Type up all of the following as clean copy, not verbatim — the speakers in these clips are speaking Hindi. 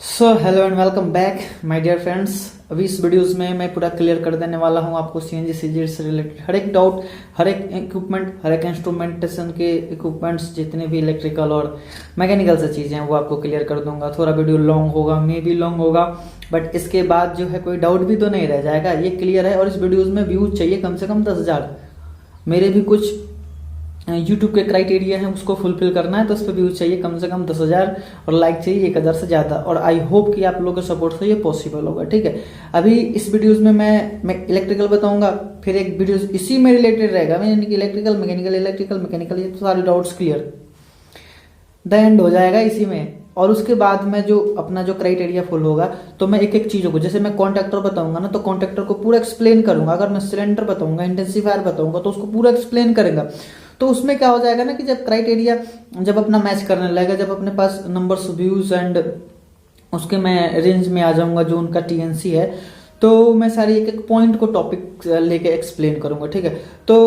So hello and welcome back my dear friends. अभी इस वीडियोस में मैं पूरा क्लियर कर देने वाला हूं आपको सीएनजी सीजीएट से रिलेटेड हर एक डाउट, हर एक इक्विपमेंट, हर एक इंस्ट्रूमेंटेशन के इक्विपमेंट्स, जितने भी इलेक्ट्रिकल और मैकेनिकल से चीज़ें हैं वो आपको क्लियर कर दूंगा। थोड़ा वीडियो लॉन्ग होगा, मे बी लॉन्ग होगा, बट इसके बाद जो है कोई डाउट भी तो नहीं रह जाएगा, ये क्लियर है। और इस वीडियोज़ में व्यूज चाहिए कम से कम 10,000। मेरे भी कुछ यूट्यूब के क्राइटेरिया है, उसको फुलफिल करना है, तो उस पर व्यूज चाहिए कम से कम 10,000 और लाइक चाहिए 1,000 से ज़्यादा। और आई होप कि आप लोगों के सपोर्ट से ये पॉसिबल होगा, ठीक है। अभी इस वीडियोस में मैं इलेक्ट्रिकल बताऊंगा, फिर एक वीडियो इसी में रिलेटेड रहेगा, यानी कि इलेक्ट्रिकल मैकेनिकल ये तो सारे डाउट्स क्लियर द एंड हो जाएगा इसी में। और उसके बाद में जो अपना जो क्राइटेरिया फुल होगा तो मैं एक एक चीज़ों को, जैसे मैं कॉन्ट्रैक्टर बताऊंगा ना, तो कॉन्ट्रैक्टर को पूरा एक्सप्लेन करूंगा। अगर मैं सिलेंडर बताऊंगा, इंटेंसिफायर बताऊंगा, तो उसको पूरा एक्सप्लेन करेंगे। तो उसमें क्या हो जाएगा ना कि जब क्राइटेरिया जब अपना मैच करने लगेगा, जब अपने पास नंबर्स, व्यूज एंड उसके मैं रेंज में आ जाऊंगा जो उनका टीएनसी है, तो मैं सारी एक एक पॉइंट को टॉपिक लेके एक्सप्लेन करूंगा, ठीक है। तो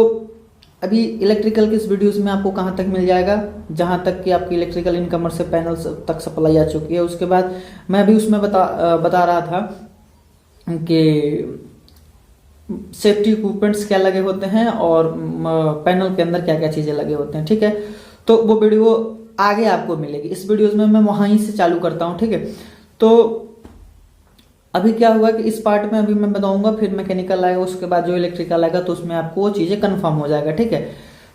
अभी इलेक्ट्रिकल के इस वीडियोस में आपको कहाँ तक मिल जाएगा, जहाँ तक कि आपकी इलेक्ट्रिकल इनकमर से पैनल्स तक सप्लाई आ चुकी है। उसके बाद मैं अभी उसमें बता रहा था कि सेफ्टी इक्विपमेंट्स क्या लगे होते हैं और पैनल के अंदर क्या क्या चीज़ें लगे होते हैं, ठीक है। तो वो वीडियो आगे आपको मिलेगी, इस वीडियोस में मैं वहीं से चालू करता हूँ, ठीक है। तो अभी क्या हुआ कि इस पार्ट में अभी मैं बताऊंगा, फिर मैकेनिकल आएगा, उसके बाद जो इलेक्ट्रिकल आएगा, तो उसमें आपको वो चीज़ें कंफर्म हो जाएगा, ठीक है।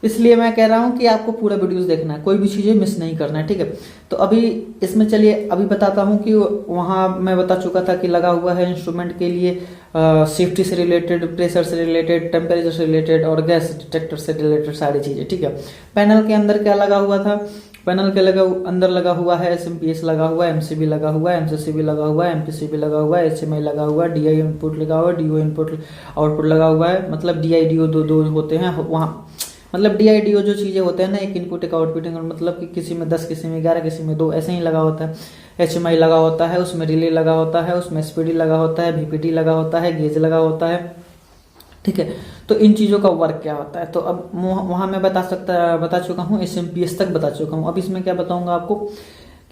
इसलिए मैं कह रहा हूँ कि आपको पूरा वीडियोस देखना है, कोई भी चीज़ें मिस नहीं करना है, ठीक है। तो अभी इसमें चलिए अभी बताता हूँ कि वहाँ मैं बता चुका था कि लगा हुआ है इंस्ट्रूमेंट के लिए सेफ्टी से रिलेटेड, प्रेशर से रिलेटेड, टेम्परेचर से रिलेटेड और गैस डिटेक्टर से रिलेटेड सारी चीज़ें, ठीक है। पैनल के अंदर क्या लगा हुआ था, पैनल के अंदर लगा हुआ है एसएमपीएस लगा हुआ है, एमसीबी लगा हुआ है, एमसीसीबी लगा हुआ है, एमपीसीबी लगा हुआ है, एचएमआई लगा हुआ है, डीआई इनपुट लगा हुआ है, डीओ इनपुट आउटपुट लगा हुआ है। मतलब डीआई डीओ दो होते हैं वहाँ, मतलब डीआई डीओ जो चीज़ें होते हैं ना, एक इनपुट एक आउटपुट, मतलब कि किसी में 10, किसी में 11, किसी में 2 ऐसे ही लगा होता है। एचएमआई लगा होता है, उसमें रिले लगा होता है, उसमें एसपीडी लगा होता है, वीपीडी लगा होता है, गेज लगा होता है, ठीक है। तो इन चीज़ों का वर्क क्या होता है, तो अब वहाँ मैं बता चुका हूँ, एसएमपीएस तक बता चुका हूँ। अब इसमें क्या बताऊँगा आपको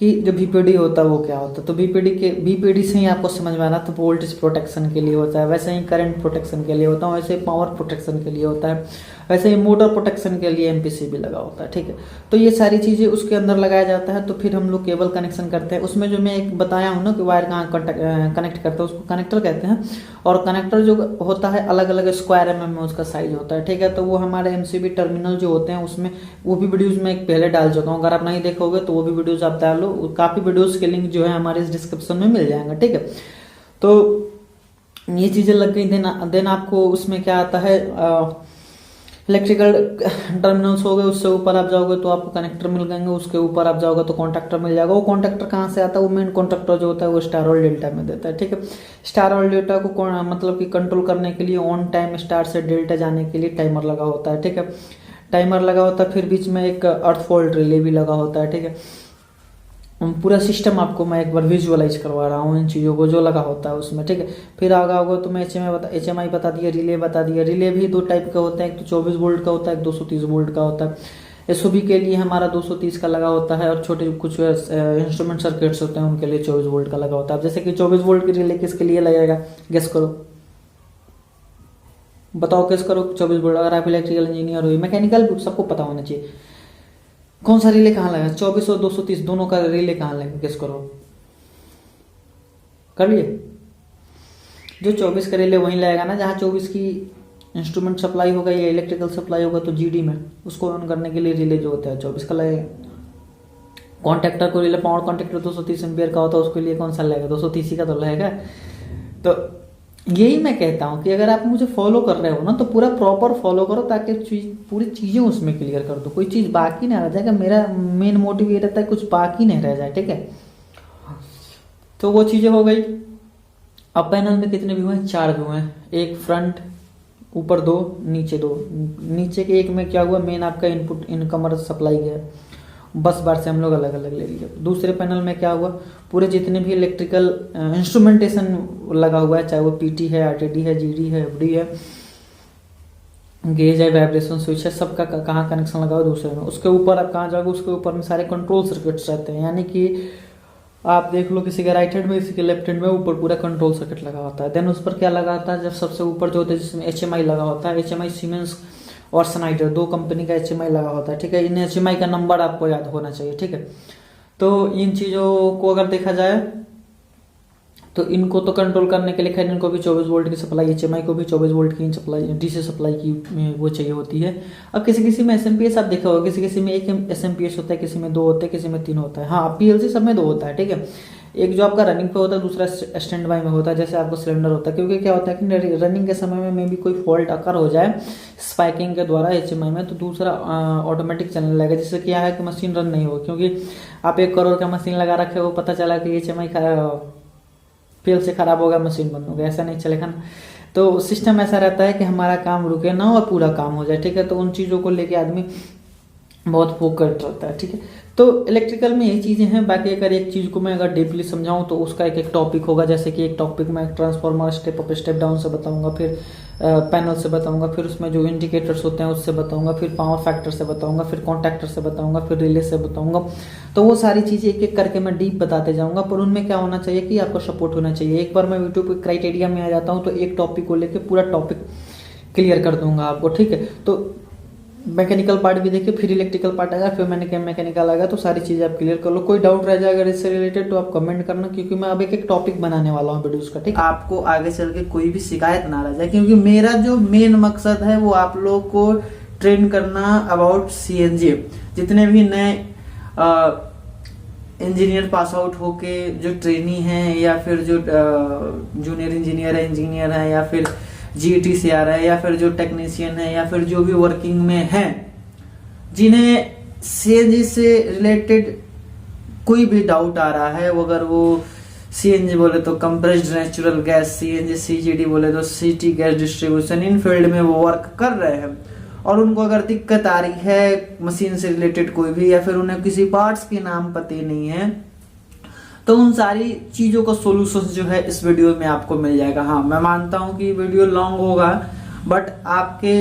कि जो वीपीडी होता है वो क्या होता है। तो वीपीडी से ही आपको समझ में आना, तो वोल्टेज प्रोटेक्शन के लिए होता है, वैसे ही करंट प्रोटेक्शन के लिए होता है, वैसे ही पावर प्रोटेक्शन के लिए होता है, वैसे ही मोटर प्रोटेक्शन के लिए एमपीसीबी लगा होता है, ठीक है। तो ये सारी चीज़ें उसके अंदर लगाया जाता है। तो फिर हम लोग केबल कनेक्शन करते हैं, उसमें जो मैं एक बताया हूँ ना कि वायर कहाँ कनेक्ट करते हैं, उसको कनेक्टर कहते हैं। और कनेक्टर जो होता है अलग अलग स्क्वायर एमएम में उसका साइज होता है, ठीक है। तो वो हमारे एमसीबी टर्मिनल जो होते हैं उसमें, वो भी वीडियोज़ में पहले डाल चुका हूँ, अगर आप नहीं देखोगे तो वो भी वीडियोज़ आप डालो, काफ़ी वीडियोज़ के लिंक जो है हमारे इस डिस्क्रिप्शन में मिल जाएंगे, ठीक है। तो ये चीज़ें लग गई। देन आपको उसमें क्या आता है, इलेक्ट्रिकल टर्मिनल्स हो गए, उससे ऊपर आप जाओगे तो आपको कनेक्टर मिल जाएंगे, उसके ऊपर आप जाओगे तो कॉन्ट्रैक्टर मिल जाएगा। वो कॉन्ट्रैक्टर कहाँ से आता है, वो मेन कॉन्ट्रैक्टर जो होता है वो स्टार और डेल्टा में देता है, ठीक है। स्टार और डेल्टा को मतलब कि कंट्रोल करने के लिए ऑन टाइम स्टार से डेल्टा जाने के लिए टाइमर लगा होता है, ठीक है। टाइमर लगा होता है, फिर बीच में एक अर्थ फॉल्ट रिले भी लगा होता है, ठीक है। पूरा सिस्टम आपको मैं एक बार विजुअलाइज करवा रहा हूँ इन चीज़ों को जो लगा होता है उसमें, ठीक है। फिर आगे होगा तो मैं एचएमआई बता दिया, रिले बता दिया। रिले भी 2 टाइप का होता है, एक तो 24 वोल्ट का होता है, एक 230 वोल्ट का होता है। एसओबी के लिए हमारा 230 का लगा होता है, और छोटे कुछ इंस्ट्रूमेंट सर्किट्स होते हैं उनके लिए 24 वोल्ट का लगा होता है। अब जैसे कि 24 वोल्ट की रिले किसके लिए लगेगा, गेस करो, बताओ गेस करो। 24 वोल्ट, अगर आप इलेक्ट्रिकल इंजीनियर हो, मैकेनिकल सबको पता होना चाहिए कौन सा रिले कहाँ लगा। 24 और 230 दोनों का रिले कहाँ लगा, गेस करो, कर लिए। जो 24 का रिले वहीं लगेगा ना जहाँ 24 की इंस्ट्रूमेंट सप्लाई होगा या इलेक्ट्रिकल सप्लाई होगा, तो जीडी में उसको ऑन करने के लिए रिले जो होता है 24 का लगेगा। कॉन्ट्रैक्टर को रिले, पावर कॉन्ट्रैक्टर 230 एम्पियर का होता है, उसके लिए कौन सा लगेगा, 230 का तो लगेगा। तो यही मैं कहता हूँ कि अगर आप मुझे फॉलो कर रहे हो ना, तो पूरा प्रॉपर फॉलो करो, ताकि पूरी चीज़ें उसमें क्लियर कर दो, कोई चीज़ बाकी ना रह जाएगा। मेरा मेन मोटिव ये रहता है कुछ बाकी नहीं रह जाए, ठीक है। तो वो चीज़ें हो गई। अब पैनल में कितने व्यू हैं, 4 व्यू हैं, एक फ्रंट, ऊपर 2, नीचे 2। नीचे के एक में क्या हुआ, मेन आपका इनपुट इनकमर सप्लाई गया, बस बार से हम लोग अलग अलग ले लिए। दूसरे पैनल में क्या हुआ, पूरे जितने भी इलेक्ट्रिकल इंस्ट्रूमेंटेशन लगा हुआ है, चाहे वो पीटी है, आरटीडी है, जीडी है, एफडी है, गेज है, वाइब्रेशन स्विच है, सबका कहाँ कनेक्शन लगा हुआ दूसरे में। उसके ऊपर आप कहाँ जाओगे, उसके ऊपर में सारे कंट्रोल सर्किट्स रहते हैं, यानी कि आप देख लो किसी के राइट हैंड में, किसी के लेफ्ट हैंड में ऊपर पूरा कंट्रोल सर्किट लगा होता है। देन उस पर क्या लगा होता है, जब सबसे ऊपर जो होता है जिसमें HMI लगा होता है, HMI सीमेंस और स्नाइडर, दो कंपनी का HMI लगा होता है, ठीक है। इन HMI का नंबर आपको याद होना चाहिए, ठीक है। तो इन चीज़ों को अगर देखा जाए तो इनको तो कंट्रोल करने के लिए खैर इनको भी 24 वोल्ट की सप्लाई, HMI को भी 24 वोल्ट की सप्लाई, DC सप्लाई की वो चाहिए होती है। अब किसी किसी में SMPS आप देखा होगा, किसी किसी में एक SMPS होता है, किसी में 2 होते हैं, किसी में 3 होता है। हाँ, PLC सब में 2 होता है, ठीक है। एक जो आपका रनिंग पे होता है, दूसरा स्टैंड बाय में होता है, जैसे आपको सिलेंडर होता है। क्योंकि क्या होता है कि रनिंग के समय में भी कोई फॉल्ट अकर हो जाए स्पाइकिंग के द्वारा HMI में, तो दूसरा ऑटोमेटिक चलने लगेगा, जिससे क्या है कि मशीन रन नहीं हो। क्योंकि आप 1 करोड़ का मशीन लगा रखे हो, पता चला कि HMI फेल से खराब होगा, मशीन बंद हो गया, ऐसा नहीं चलेगा ना। तो सिस्टम ऐसा रहता है कि हमारा काम रुके ना और पूरा काम हो जाए, ठीक है। तो उन चीज़ों को लेके आदमी बहुत फोकस्ड रहता है, ठीक है। तो इलेक्ट्रिकल में यही चीज़ें हैं। बाकी अगर एक चीज़ को मैं अगर डीपली समझाऊं तो उसका एक एक टॉपिक होगा। जैसे कि एक टॉपिक में transformer step up step down से बताऊंगा, फिर पैनल से बताऊंगा, फिर उसमें जो इंडिकेटर्स होते हैं उससे बताऊंगा, फिर पावर फैक्टर से बताऊंगा, फिर कॉन्टैक्टर से बताऊंगा, फिर रिले से बताऊंगा। तो वो सारी चीज़ें एक एक करके मैं डीप बताते जाऊंगा। पर उनमें क्या होना चाहिए कि आपको सपोर्ट होना चाहिए। एक बार मैं यूट्यूब के क्राइटेरिया में आ जाता हूँ तो एक टॉपिक को लेकर पूरा टॉपिक क्लियर कर दूंगा आपको, ठीक है। तो मैकेनिकल पार्ट भी देखिए, फिर इलेक्ट्रिकल पार्ट आएगा, फिर मैंने मैकेनिकल आएगा, तो सारी चीज़ें आप क्लियर कर लो। कोई डाउट रह जाए अगर इससे रिलेटेड तो आप कमेंट करना, क्योंकि मैं अब एक एक टॉपिक बनाने वाला हूँ वीडियोस का, ठीक है। आपको आगे चल के कोई भी शिकायत ना रह जाए, क्योंकि मेरा जो मेन मकसद है वो आप लोग को ट्रेन करना अबाउट CNG। जितने भी नए इंजीनियर पास आउट होके जो ट्रेनी हैं, या फिर जो जूनियर इंजीनियर है, या फिर GET से आ रहा है, या फिर जो टेक्नीशियन है, या फिर जो भी वर्किंग में हैं, जिन्हें CNG से रिलेटेड कोई भी डाउट आ रहा है, अगर वो CNG बोले तो compressed natural gas, CNG CGD बोले तो सिटी गैस डिस्ट्रीब्यूशन, इन फील्ड में वो वर्क कर रहे हैं, और उनको अगर दिक्कत आ रही है मशीन से रिलेटेड कोई भी, या फिर उन्हें किसी पार्ट्स के नाम पते नहीं है, तो उन सारी चीज़ों का सोल्यूशन जो है इस वीडियो में आपको मिल जाएगा। हाँ, मैं मानता हूँ कि वीडियो लॉन्ग होगा, बट आपके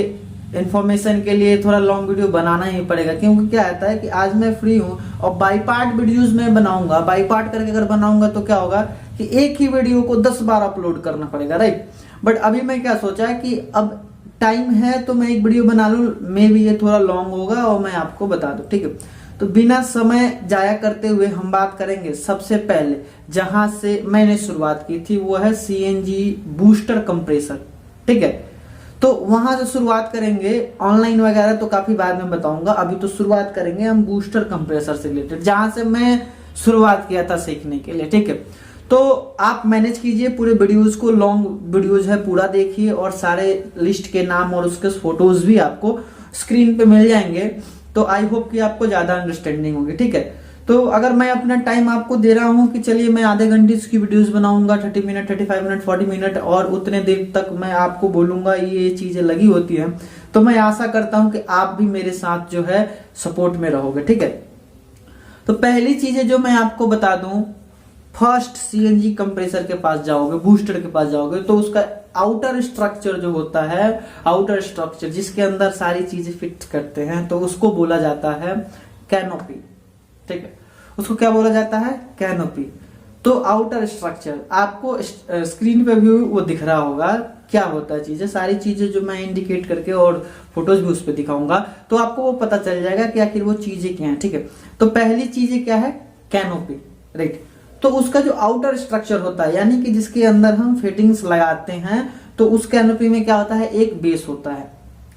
इन्फॉर्मेशन के लिए थोड़ा लॉन्ग वीडियो बनाना ही पड़ेगा। क्योंकि क्या रहता है कि आज मैं फ्री हूँ और बाई पार्ट वीडियोज में बनाऊंगा। बाई पार्ट करके अगर बनाऊंगा तो क्या होगा कि एक ही वीडियो को 10 बार अपलोड करना पड़ेगा, राइट। बट अभी मैं क्या सोचा है कि अब टाइम है तो मैं एक वीडियो बना लूँ, मे भी ये थोड़ा लॉन्ग होगा और मैं आपको बता दूँ, ठीक है। तो बिना समय जाया करते हुए हम बात करेंगे सबसे पहले जहां से मैंने शुरुआत की थी, वो है CNG बूस्टर कंप्रेसर, ठीक है। तो वहां से शुरुआत करेंगे। ऑनलाइन वगैरह तो काफी बाद में बताऊंगा, अभी तो शुरुआत करेंगे हम बूस्टर कंप्रेसर से रिलेटेड, जहां से मैं शुरुआत किया था सीखने के लिए, ठीक है। तो आप मैनेज कीजिए पूरे वीडियोज को, लॉन्ग वीडियोज है, पूरा देखिए, और सारे लिस्ट के नाम और उसके फोटोज भी आपको स्क्रीन पे मिल जाएंगे। तो आई होप कि आपको ज्यादा अंडरस्टैंडिंग होगी, ठीक है। तो अगर मैं अपना टाइम आपको दे रहा हूं कि चलिए मैं आधे घंटे इसकी वीडियोस बनाऊंगा, 30 मिनट, 35 मिनट, 40 मिनट, और उतने देर तक मैं आपको बोलूंगा ये चीजें लगी होती हैं, तो मैं आशा करता हूं कि आप भी मेरे साथ जो है सपोर्ट में रहोगे, ठीक है। तो पहली चीजें जो मैं आपको बता दूं, फर्स्ट CNG कंप्रेसर के पास जाओगे, बूस्टर के पास जाओगे, तो उसका आउटर स्ट्रक्चर जो होता है, आउटर स्ट्रक्चर जिसके अंदर सारी चीजें फिट करते हैं, तो उसको बोला जाता है कैनोपी, ठीक है। उसको क्या बोला जाता है? कैनोपी। तो आउटर स्ट्रक्चर आपको स्क्रीन पे भी वो दिख रहा होगा, क्या होता है चीजें, सारी चीजें जो मैं इंडिकेट करके और फोटोज भी उस पर दिखाऊंगा, तो आपको वो पता चल जाएगा कि आखिर वो चीजें क्या है, ठीक है। तो पहली चीजें क्या है? Canopy, right. तो उसका जो आउटर स्ट्रक्चर होता है, यानी कि जिसके अंदर हम फिटिंग्स लगाते हैं, तो उस कैनोपी में क्या होता है? एक बेस होता है,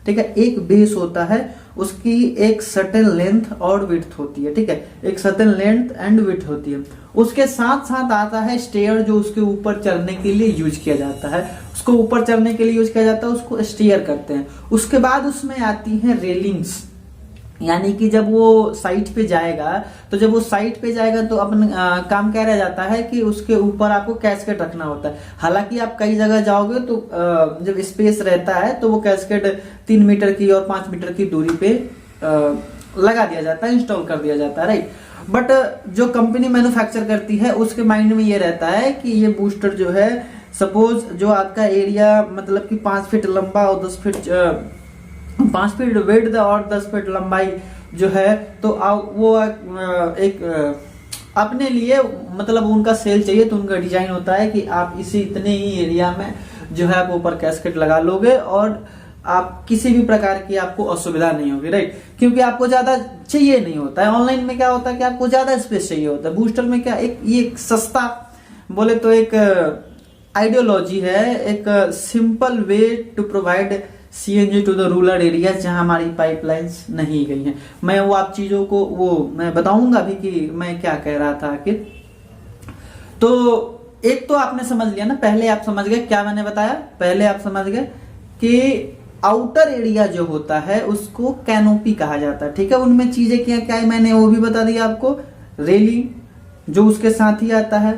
ठीक है। एक बेस होता है, उसकी एक सर्टेन लेंथ और विड्थ होती है, ठीक है। एक सर्टेन लेंथ एंड विड्थ होती है। उसके साथ साथ आता है स्टेयर, जो उसके ऊपर चढ़ने के लिए यूज किया जाता है। उसको ऊपर चढ़ने के लिए यूज किया जाता है, उसको स्टेयर करते हैं। उसके बाद उसमें आती है रेलिंग्स, यानी कि जब वो साइट पे जाएगा, तो जब वो साइट पे जाएगा तो अपन काम क्या रह जाता है कि उसके ऊपर आपको कैस्केट रखना होता है। हालांकि आप कई जगह जाओगे तो जब स्पेस रहता है तो वो कैस्केट 3 मीटर की और 5 मीटर की दूरी पे लगा दिया जाता है, इंस्टॉल कर दिया जाता है, राइट। बट जो कंपनी मैन्युफैक्चर करती है उसके माइंड में ये रहता है कि ये बूस्टर जो है, सपोज जो आपका एरिया मतलब कि 5 फीट लंबा और 10 फीट 5 फीट विड्थ और 10 फीट लंबाई जो है, तो वो एक अपने लिए मतलब उनका सेल चाहिए तो उनका डिजाइन होता है कि आप इसी इतने ही एरिया में जो है आप ऊपर कैस्केट लगा लोगे और आप किसी भी प्रकार की आपको असुविधा नहीं होगी, राइट। क्योंकि आपको ज्यादा चाहिए नहीं होता है। ऑनलाइन में क्या होता है कि आपको ज्यादा स्पेस चाहिए होता है। बूस्टर में क्या ये एक सस्ता बोले तो एक आइडियोलॉजी है, एक simple way to provide CNG to the rural area जहां हमारी पाइपलाइंस नहीं गई हैं। मैं वो आप चीजों को वो मैं बताऊंगा भी कि मैं क्या कह रहा था आखिर। तो एक तो आपने समझ लिया ना, पहले आप समझ गए क्या मैंने बताया, पहले आप समझ गए कि आउटर एरिया जो होता है उसको कैनोपी कहा जाता है, ठीक है। उनमें चीजें क्या क्या है मैंने वो भी बता दिया आपको। रेलिंग जो उसके साथ ही आता है,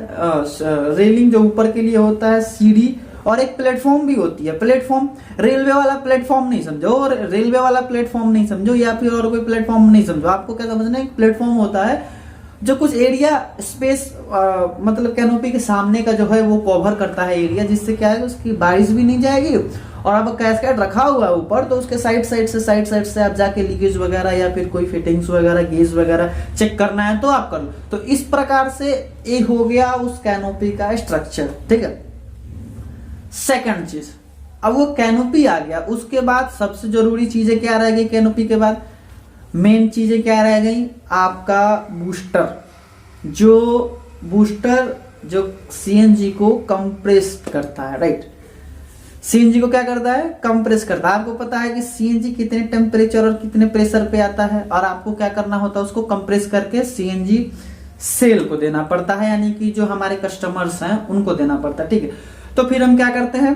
रेलिंग जो ऊपर के लिए होता है, सीढ़ी, और एक प्लेटफॉर्म भी होती है। प्लेटफॉर्म रेलवे वाला प्लेटफॉर्म नहीं समझो, और रेलवे वाला प्लेटफॉर्म नहीं समझो या फिर और कोई प्लेटफॉर्म नहीं समझो। आपको क्या समझना है, प्लेटफॉर्म होता है जो कुछ एरिया स्पेस मतलब कैनोपी के सामने का जो है वो कवर करता है एरिया, जिससे क्या है उसकी बारिश भी नहीं जाएगी। और अब कैस्केड रखा हुआ है ऊपर तो उसके साइड साइड से आप जाके लीकेज वगैरह या फिर कोई फिटिंग्स वगैरह गेज वगैरह चेक करना है तो आप कर लो। तो इस प्रकार से ये हो गया उस कैनोपी का स्ट्रक्चर, ठीक है। सेकंड चीज, अब वो कैनोपी आ गया, उसके बाद सबसे जरूरी चीजें क्या रह गई कैनोपी के बाद, मेन चीजें क्या रह गई, आपका बूस्टर। जो सीएनजी को कंप्रेस करता है, राइट। सीएनजी को क्या करता है, कंप्रेस करता है। आपको पता है कि सीएनजी कितने टेम्परेचर और कितने प्रेशर पे आता है, और आपको क्या करना होता है उसको कंप्रेस करके सीएनजी सेल को देना पड़ता है, यानी कि जो हमारे कस्टमर्स हैं उनको देना पड़ता है, ठीक है। तो फिर हम क्या करते हैं,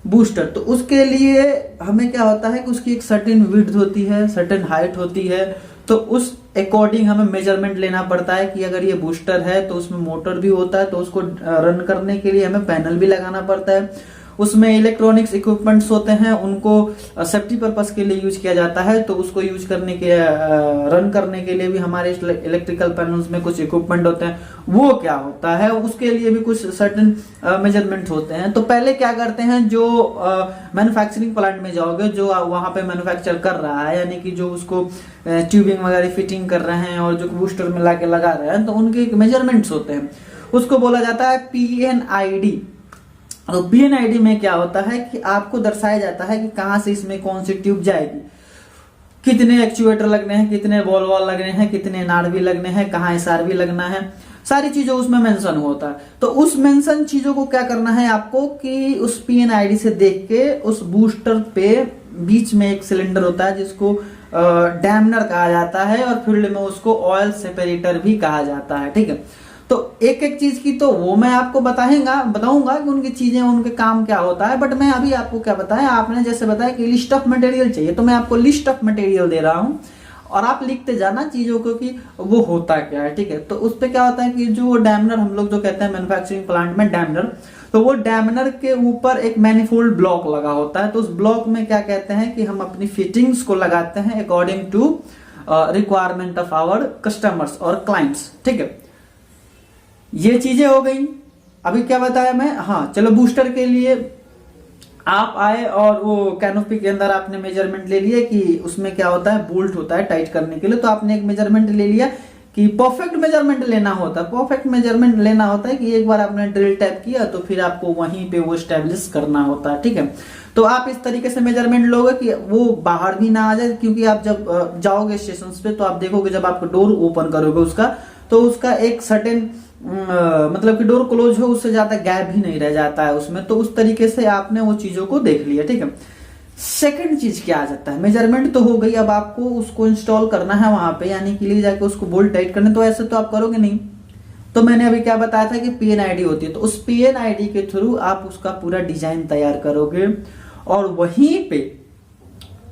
बूस्टर। तो उसके लिए हमें क्या होता है कि उसकी एक सर्टेन विड्थ होती है, सर्टेन हाइट होती है, तो उस अकॉर्डिंग हमें मेजरमेंट लेना पड़ता है कि अगर ये बूस्टर है तो उसमें मोटर भी होता है, तो उसको रन करने के लिए हमें पैनल भी लगाना पड़ता है। उसमें इलेक्ट्रॉनिक्स इक्विपमेंट्स होते हैं, उनको सेफ्टी पर्पस के लिए यूज किया जाता है, तो उसको यूज करने के रन करने के लिए भी हमारे इलेक्ट्रिकल पैनल्स में कुछ इक्विपमेंट होते हैं। वो क्या होता है, उसके लिए भी कुछ सर्टेन मेजरमेंट होते हैं। तो पहले क्या करते हैं, जो मैन्युफैक्चरिंग प्लांट में जाओगे, जो वहां पे मैन्युफैक्चर कर रहा है, यानी कि जो उसको ट्यूबिंग वगैरह फिटिंग कर रहे हैं और जो बूस्टर में लाके लगा रहे हैं, तो उनके मेजरमेंट्स होते हैं। उसको बोला जाता है PNID। तो PNID में क्या होता है कि आपको दर्शाया जाता है कि कहां से इसमें कौन सी ट्यूब जाएगी, कितने एक्चुएटर लगने हैं, कितने बॉल वॉल लगने हैं, कितने नारवी लगने हैं, कहां SRV लगना है, सारी चीजों उसमें मेंशन होता है। तो उस मेंशन चीजों को क्या करना है आपको कि उस PNID से देख के उस बूस्टर पे बीच में एक सिलेंडर होता है जिसको डैमनर कहा जाता है, और फील्ड में उसको ऑयल सेपरेटर भी कहा जाता है, ठीक है। तो एक एक चीज की तो वो मैं आपको बताऊंगा कि उनकी चीजें उनके काम क्या होता है। बट मैं अभी आपको क्या बताया, आपने जैसे बताया कि लिस्ट ऑफ मटेरियल चाहिए, तो मैं आपको लिस्ट ऑफ मटेरियल दे रहा हूं और आप लिखते जाना चीजों को कि वो होता क्या है, ठीक है। तो उस पर क्या होता है कि जो डैमनर हम लोग जो कहते हैं मैन्युफैक्चरिंग प्लांट में डैमनर, तो वो डैमनर के ऊपर एक मैनिफोल्ड ब्लॉक लगा होता है। तो उस ब्लॉक में क्या कहते हैं कि हम अपनी फिटिंग्स को लगाते हैं according to requirement of our customers और क्लाइंट्स, ठीक है। ये चीजें हो गई। अभी क्या बताया मैं, हाँ चलो, बूस्टर के लिए आप आए और वो कैनोपी के अंदर आपने मेजरमेंट ले लिया कि उसमें क्या होता है, बोल्ट होता है टाइट करने के लिए। तो आपने एक मेजरमेंट ले लिया कि परफेक्ट मेजरमेंट लेना होता है। परफेक्ट मेजरमेंट लेना होता है कि एक बार आपने ड्रिल टैप किया तो फिर आपको वहीं पे वो स्टैब्लिश करना होता है, ठीक है। तो आप इस तरीके से मेजरमेंट लोगे कि वो बाहर भी ना आ जाए, क्योंकि आप जब जाओगे स्टेशन पे तो आप देखोगे जब आप डोर ओपन करोगे उसका, तो उसका एक सर्टेन मतलब कि डोर क्लोज हो उससे ज्यादा गैप भी नहीं रह जाता है उसमें। तो उस तरीके से आपने वो चीजों को देख लिया, ठीक है। सेकंड चीज क्या आ जाता है, मेजरमेंट तो हो गई, अब आपको उसको इंस्टॉल करना है वहां पे, यानी कि ले जाके उसको बोल्ट टाइट करने। तो ऐसे तो आप करोगे नहीं, तो मैंने अभी क्या बताया था कि PNID होती है। तो उस PNID के थ्रू आप उसका पूरा डिजाइन तैयार करोगे, और वहीं पे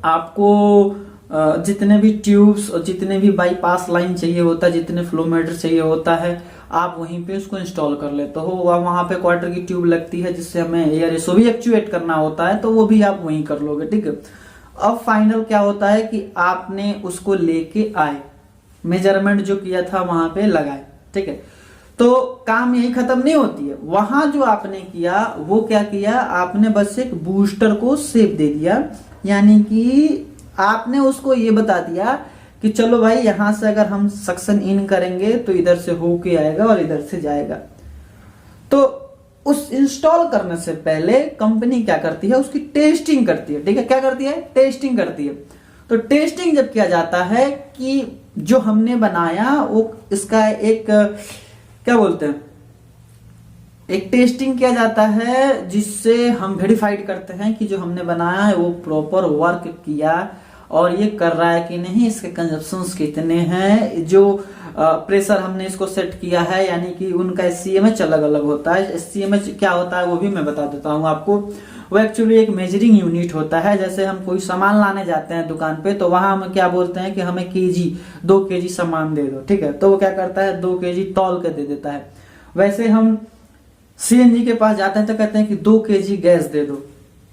आपको जितने भी ट्यूब्स और जितने भी बाईपास लाइन चाहिए होता है, जितने फ्लो मीटर चाहिए होता है, आप वहीं पे उसको इंस्टॉल कर लेते हो। वहां पे क्वार्टर की ट्यूब लगती है जिससे हमें एयर एसओ भी एक्चुएट करना होता है, तो वो भी आप वहीं कर लोगे, ठीक है। अब फाइनल क्या होता है कि आपने उसको लेके आए, मेजरमेंट जो किया था वहां पे लगाए, ठीक है। तो काम यही खत्म नहीं होती है, वहां जो आपने किया वो क्या किया, आपने बस एक बूस्टर को शेप दे दिया, यानी कि आपने उसको ये बता दिया कि चलो भाई यहाँ से अगर हम सक्शन इन करेंगे तो इधर से होके आएगा और इधर से जाएगा। तो उस इंस्टॉल करने से पहले कंपनी क्या करती है, उसकी टेस्टिंग करती है। ठीक है, क्या करती है, टेस्टिंग करती है। तो टेस्टिंग जब किया जाता है कि जो हमने बनाया वो इसका एक क्या बोलते हैं, एक टेस्टिंग किया जाता है जिससे हम वेरीफाइड करते हैं कि जो हमने बनाया है वो प्रॉपर वर्क किया और ये कर रहा है कि नहीं, इसके कंजप्शंस कितने हैं, जो प्रेशर हमने इसको सेट किया है, यानी कि उनका SCMH अलग अलग होता है। SCMH क्या होता है वो भी मैं बता देता हूँ आपको। वो एक्चुअली एक मेजरिंग यूनिट होता है। जैसे हम कोई सामान लाने जाते हैं दुकान पे तो वहां हम क्या बोलते हैं कि हमें केजी 2 केजी सामान दे दो। ठीक है, तो वो क्या करता है 2 केजी तौल के दे देता है। वैसे हम CNG के पास जाते हैं तो कहते हैं कि 2 केजी गैस दे दो,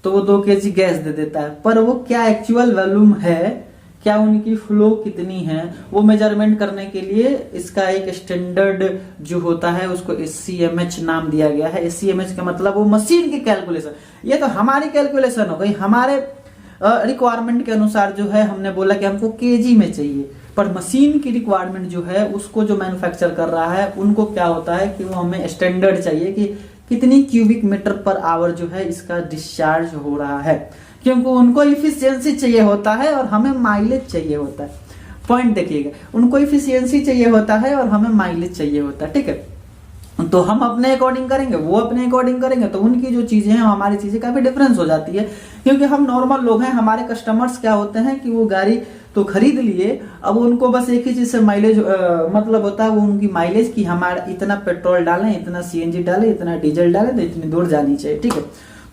तो वो 2 केजी गैस दे देता है। पर वो क्या एक्चुअल वॉल्यूम है, क्या उनकी फ्लो कितनी है, वो मेजरमेंट करने के लिए इसका एक स्टैंडर्ड जो होता है उसको SCMH नाम दिया गया है। SCMH का मतलब वो मशीन की कैलकुलेशन। ये तो हमारी कैलकुलेशन हो गई, हमारे रिक्वायरमेंट के अनुसार जो है हमने बोला कि हमको केजी में चाहिए, पर मशीन की रिक्वायरमेंट जो है उसको जो मैन्युफैक्चर कर रहा है उनको क्या होता है कि वो हमें स्टैंडर्ड चाहिए कि कितनी क्यूबिक मीटर पर आवर जो है इसका डिस्चार्ज हो रहा है, क्योंकि उनको इफिशियंसी चाहिए होता है और हमें माइलेज चाहिए होता है। पॉइंट देखिएगा, उनको इफिशियंसी चाहिए होता है और हमें माइलेज चाहिए होता है। ठीक है, तो हम अपने अकॉर्डिंग करेंगे, वो अपने अकॉर्डिंग करेंगे, तो उनकी जो चीजें हैं हमारी चीजें काफी डिफरेंस हो जाती है। क्योंकि हम नॉर्मल लोग हैं, हमारे कस्टमर्स क्या होते हैं कि वो गाड़ी तो खरीद लिए, अब उनको बस एक ही चीज से माइलेज मतलब होता है वो उनकी माइलेज की हमारा इतना पेट्रोल डालें, इतना CNG डालें, इतना डीजल डालें तो इतनी दूर जानी चाहिए। ठीक है,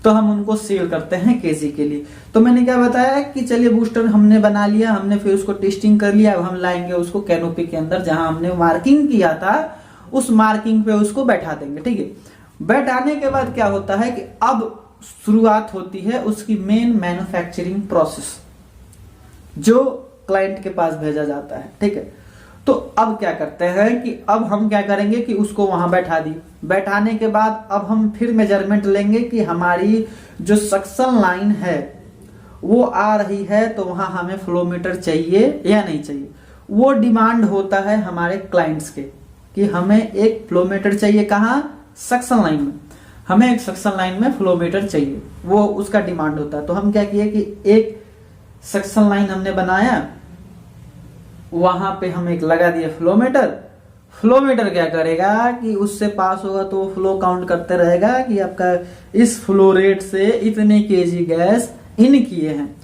तो हम उनको सेल करते हैं केजी के लिए। तो मैंने क्या बताया कि चलिए बूस्टर हमने बना लिया, हमने फिर उसको टेस्टिंग कर लिया। अब हम लाएंगे उसको कैनोपी के अंदर, जहां हमने मार्किंग किया था उस मार्किंग पे उसको बैठा देंगे। ठीक है, बैठाने के बाद क्या होता है कि अब शुरुआत होती है उसकी मेन मैन्युफैक्चरिंग प्रोसेस, जो क्लाइंट के पास भेजा जाता है। ठीक है, तो अब क्या करते हैं कि अब हम क्या करेंगे कि उसको वहां बैठा दी। बैठाने के बाद अब हम फिर मेजरमेंट लेंगे कि हमारी जो सक्शन लाइन है वो आ रही है तो वहां हमें फ्लोमीटर चाहिए या नहीं चाहिए। वो डिमांड होता है हमारे क्लाइंट्स के कि हमें एक फ्लोमीटर चाहिए, कहाँ, सक्शन लाइन में, हमें एक सक्शन लाइन में फ्लोमीटर चाहिए, वो उसका डिमांड होता है। तो हम क्या किए कि एक सक्शन लाइन हमने बनाया, वहां पे हम एक लगा दिया फ्लोमीटर। फ्लोमीटर क्या करेगा कि उससे पास होगा तो वो फ्लो काउंट करते रहेगा कि आपका इस फ्लो रेट से इतने केजी गैस इन किए हैं।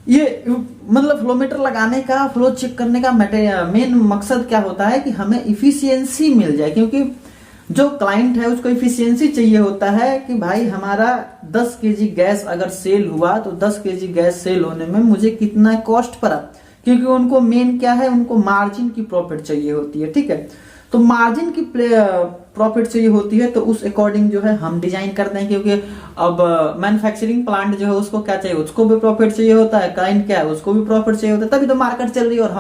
ये मतलब फ्लोमीटर लगाने का, फ्लो चेक करने का मेन मकसद क्या होता है कि हमें इफिशियंसी मिल जाए, क्योंकि जो क्लाइंट है उसको इफिशियंसी चाहिए होता है कि भाई हमारा 10 केजी गैस अगर सेल हुआ तो 10 केजी गैस सेल होने में मुझे कितना कॉस्ट पड़ा, क्योंकि उनको मेन क्या है, उनको मार्जिन की प्रॉफिट चाहिए होती है। ठीक है, तो मार्जिन की प्रॉफिट चाहिए होती है, तो उस अकॉर्डिंग जो है हम डिजाइन करते हैं। क्योंकि अब मैन्युफैक्चरिंग प्लांट जो है उसको क्या चाहिए, उसको भी प्रॉफिट चाहिए होता है, क्लाइंट क्या है उसको भी प्रॉफिट चाहिए होता है, तभी तो मार्केट चल रही है और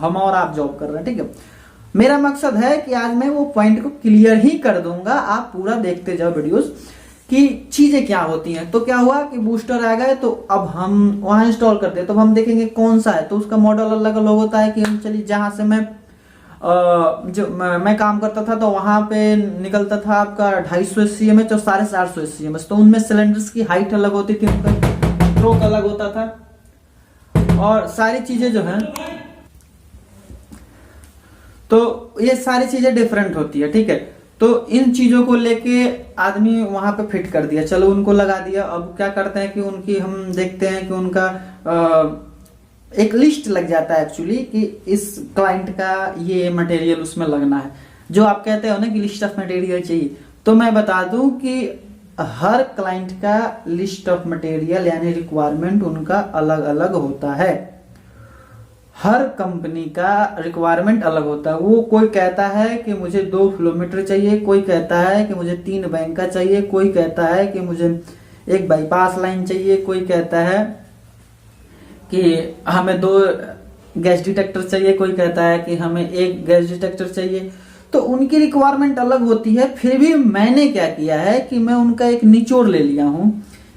हम और आप जॉब कर रहे हैं। ठीक है, मेरा मकसद है कि आज मैं वो पॉइंट को क्लियर ही कर दूंगा, आप पूरा देखते जाओ वीडियोस कि चीजें क्या होती हैं। तो क्या हुआ कि बूस्टर आ गए, तो अब हम वहां इंस्टॉल करते हैं, तो हम देखेंगे कौन सा है, तो उसका मॉडल अलग अलग होता है। कि हम चलिए जहां से मैं काम करता था तो वहां पे निकलता था आपका 250 SCMH और 450 SCMH, तो उनमें सिलेंडर्स की हाइट अलग होती थी, उनका स्ट्रोक अलग होता था और सारी चीजें जो है, तो ये सारी चीजें डिफरेंट होती है। ठीक है, तो इन चीजों को लेके आदमी वहां पे फिट कर दिया, चलो उनको लगा दिया। अब क्या करते हैं कि उनकी हम देखते हैं कि उनका एक लिस्ट लग जाता है एक्चुअली कि इस क्लाइंट का ये मटेरियल उसमें लगना है, जो आप कहते हो ना कि लिस्ट ऑफ मटेरियल चाहिए। तो मैं बता दूं कि हर क्लाइंट का लिस्ट ऑफ मटेरियल यानी रिक्वायरमेंट उनका अलग अलग होता है। हर कंपनी का रिक्वायरमेंट अलग होता है। वो कोई कहता है कि मुझे 2 फ्लोमीटर चाहिए, कोई कहता है कि मुझे 3 बैंक का चाहिए, कोई कहता है कि मुझे एक बाईपास लाइन चाहिए, कोई कहता है कि हमें 2 गैस डिटेक्टर चाहिए, कोई कहता है कि हमें 1 गैस डिटेक्टर चाहिए। तो उनकी रिक्वायरमेंट अलग होती है। फिर भी मैंने क्या किया है कि मैं उनका एक निचोड़ ले लिया हूं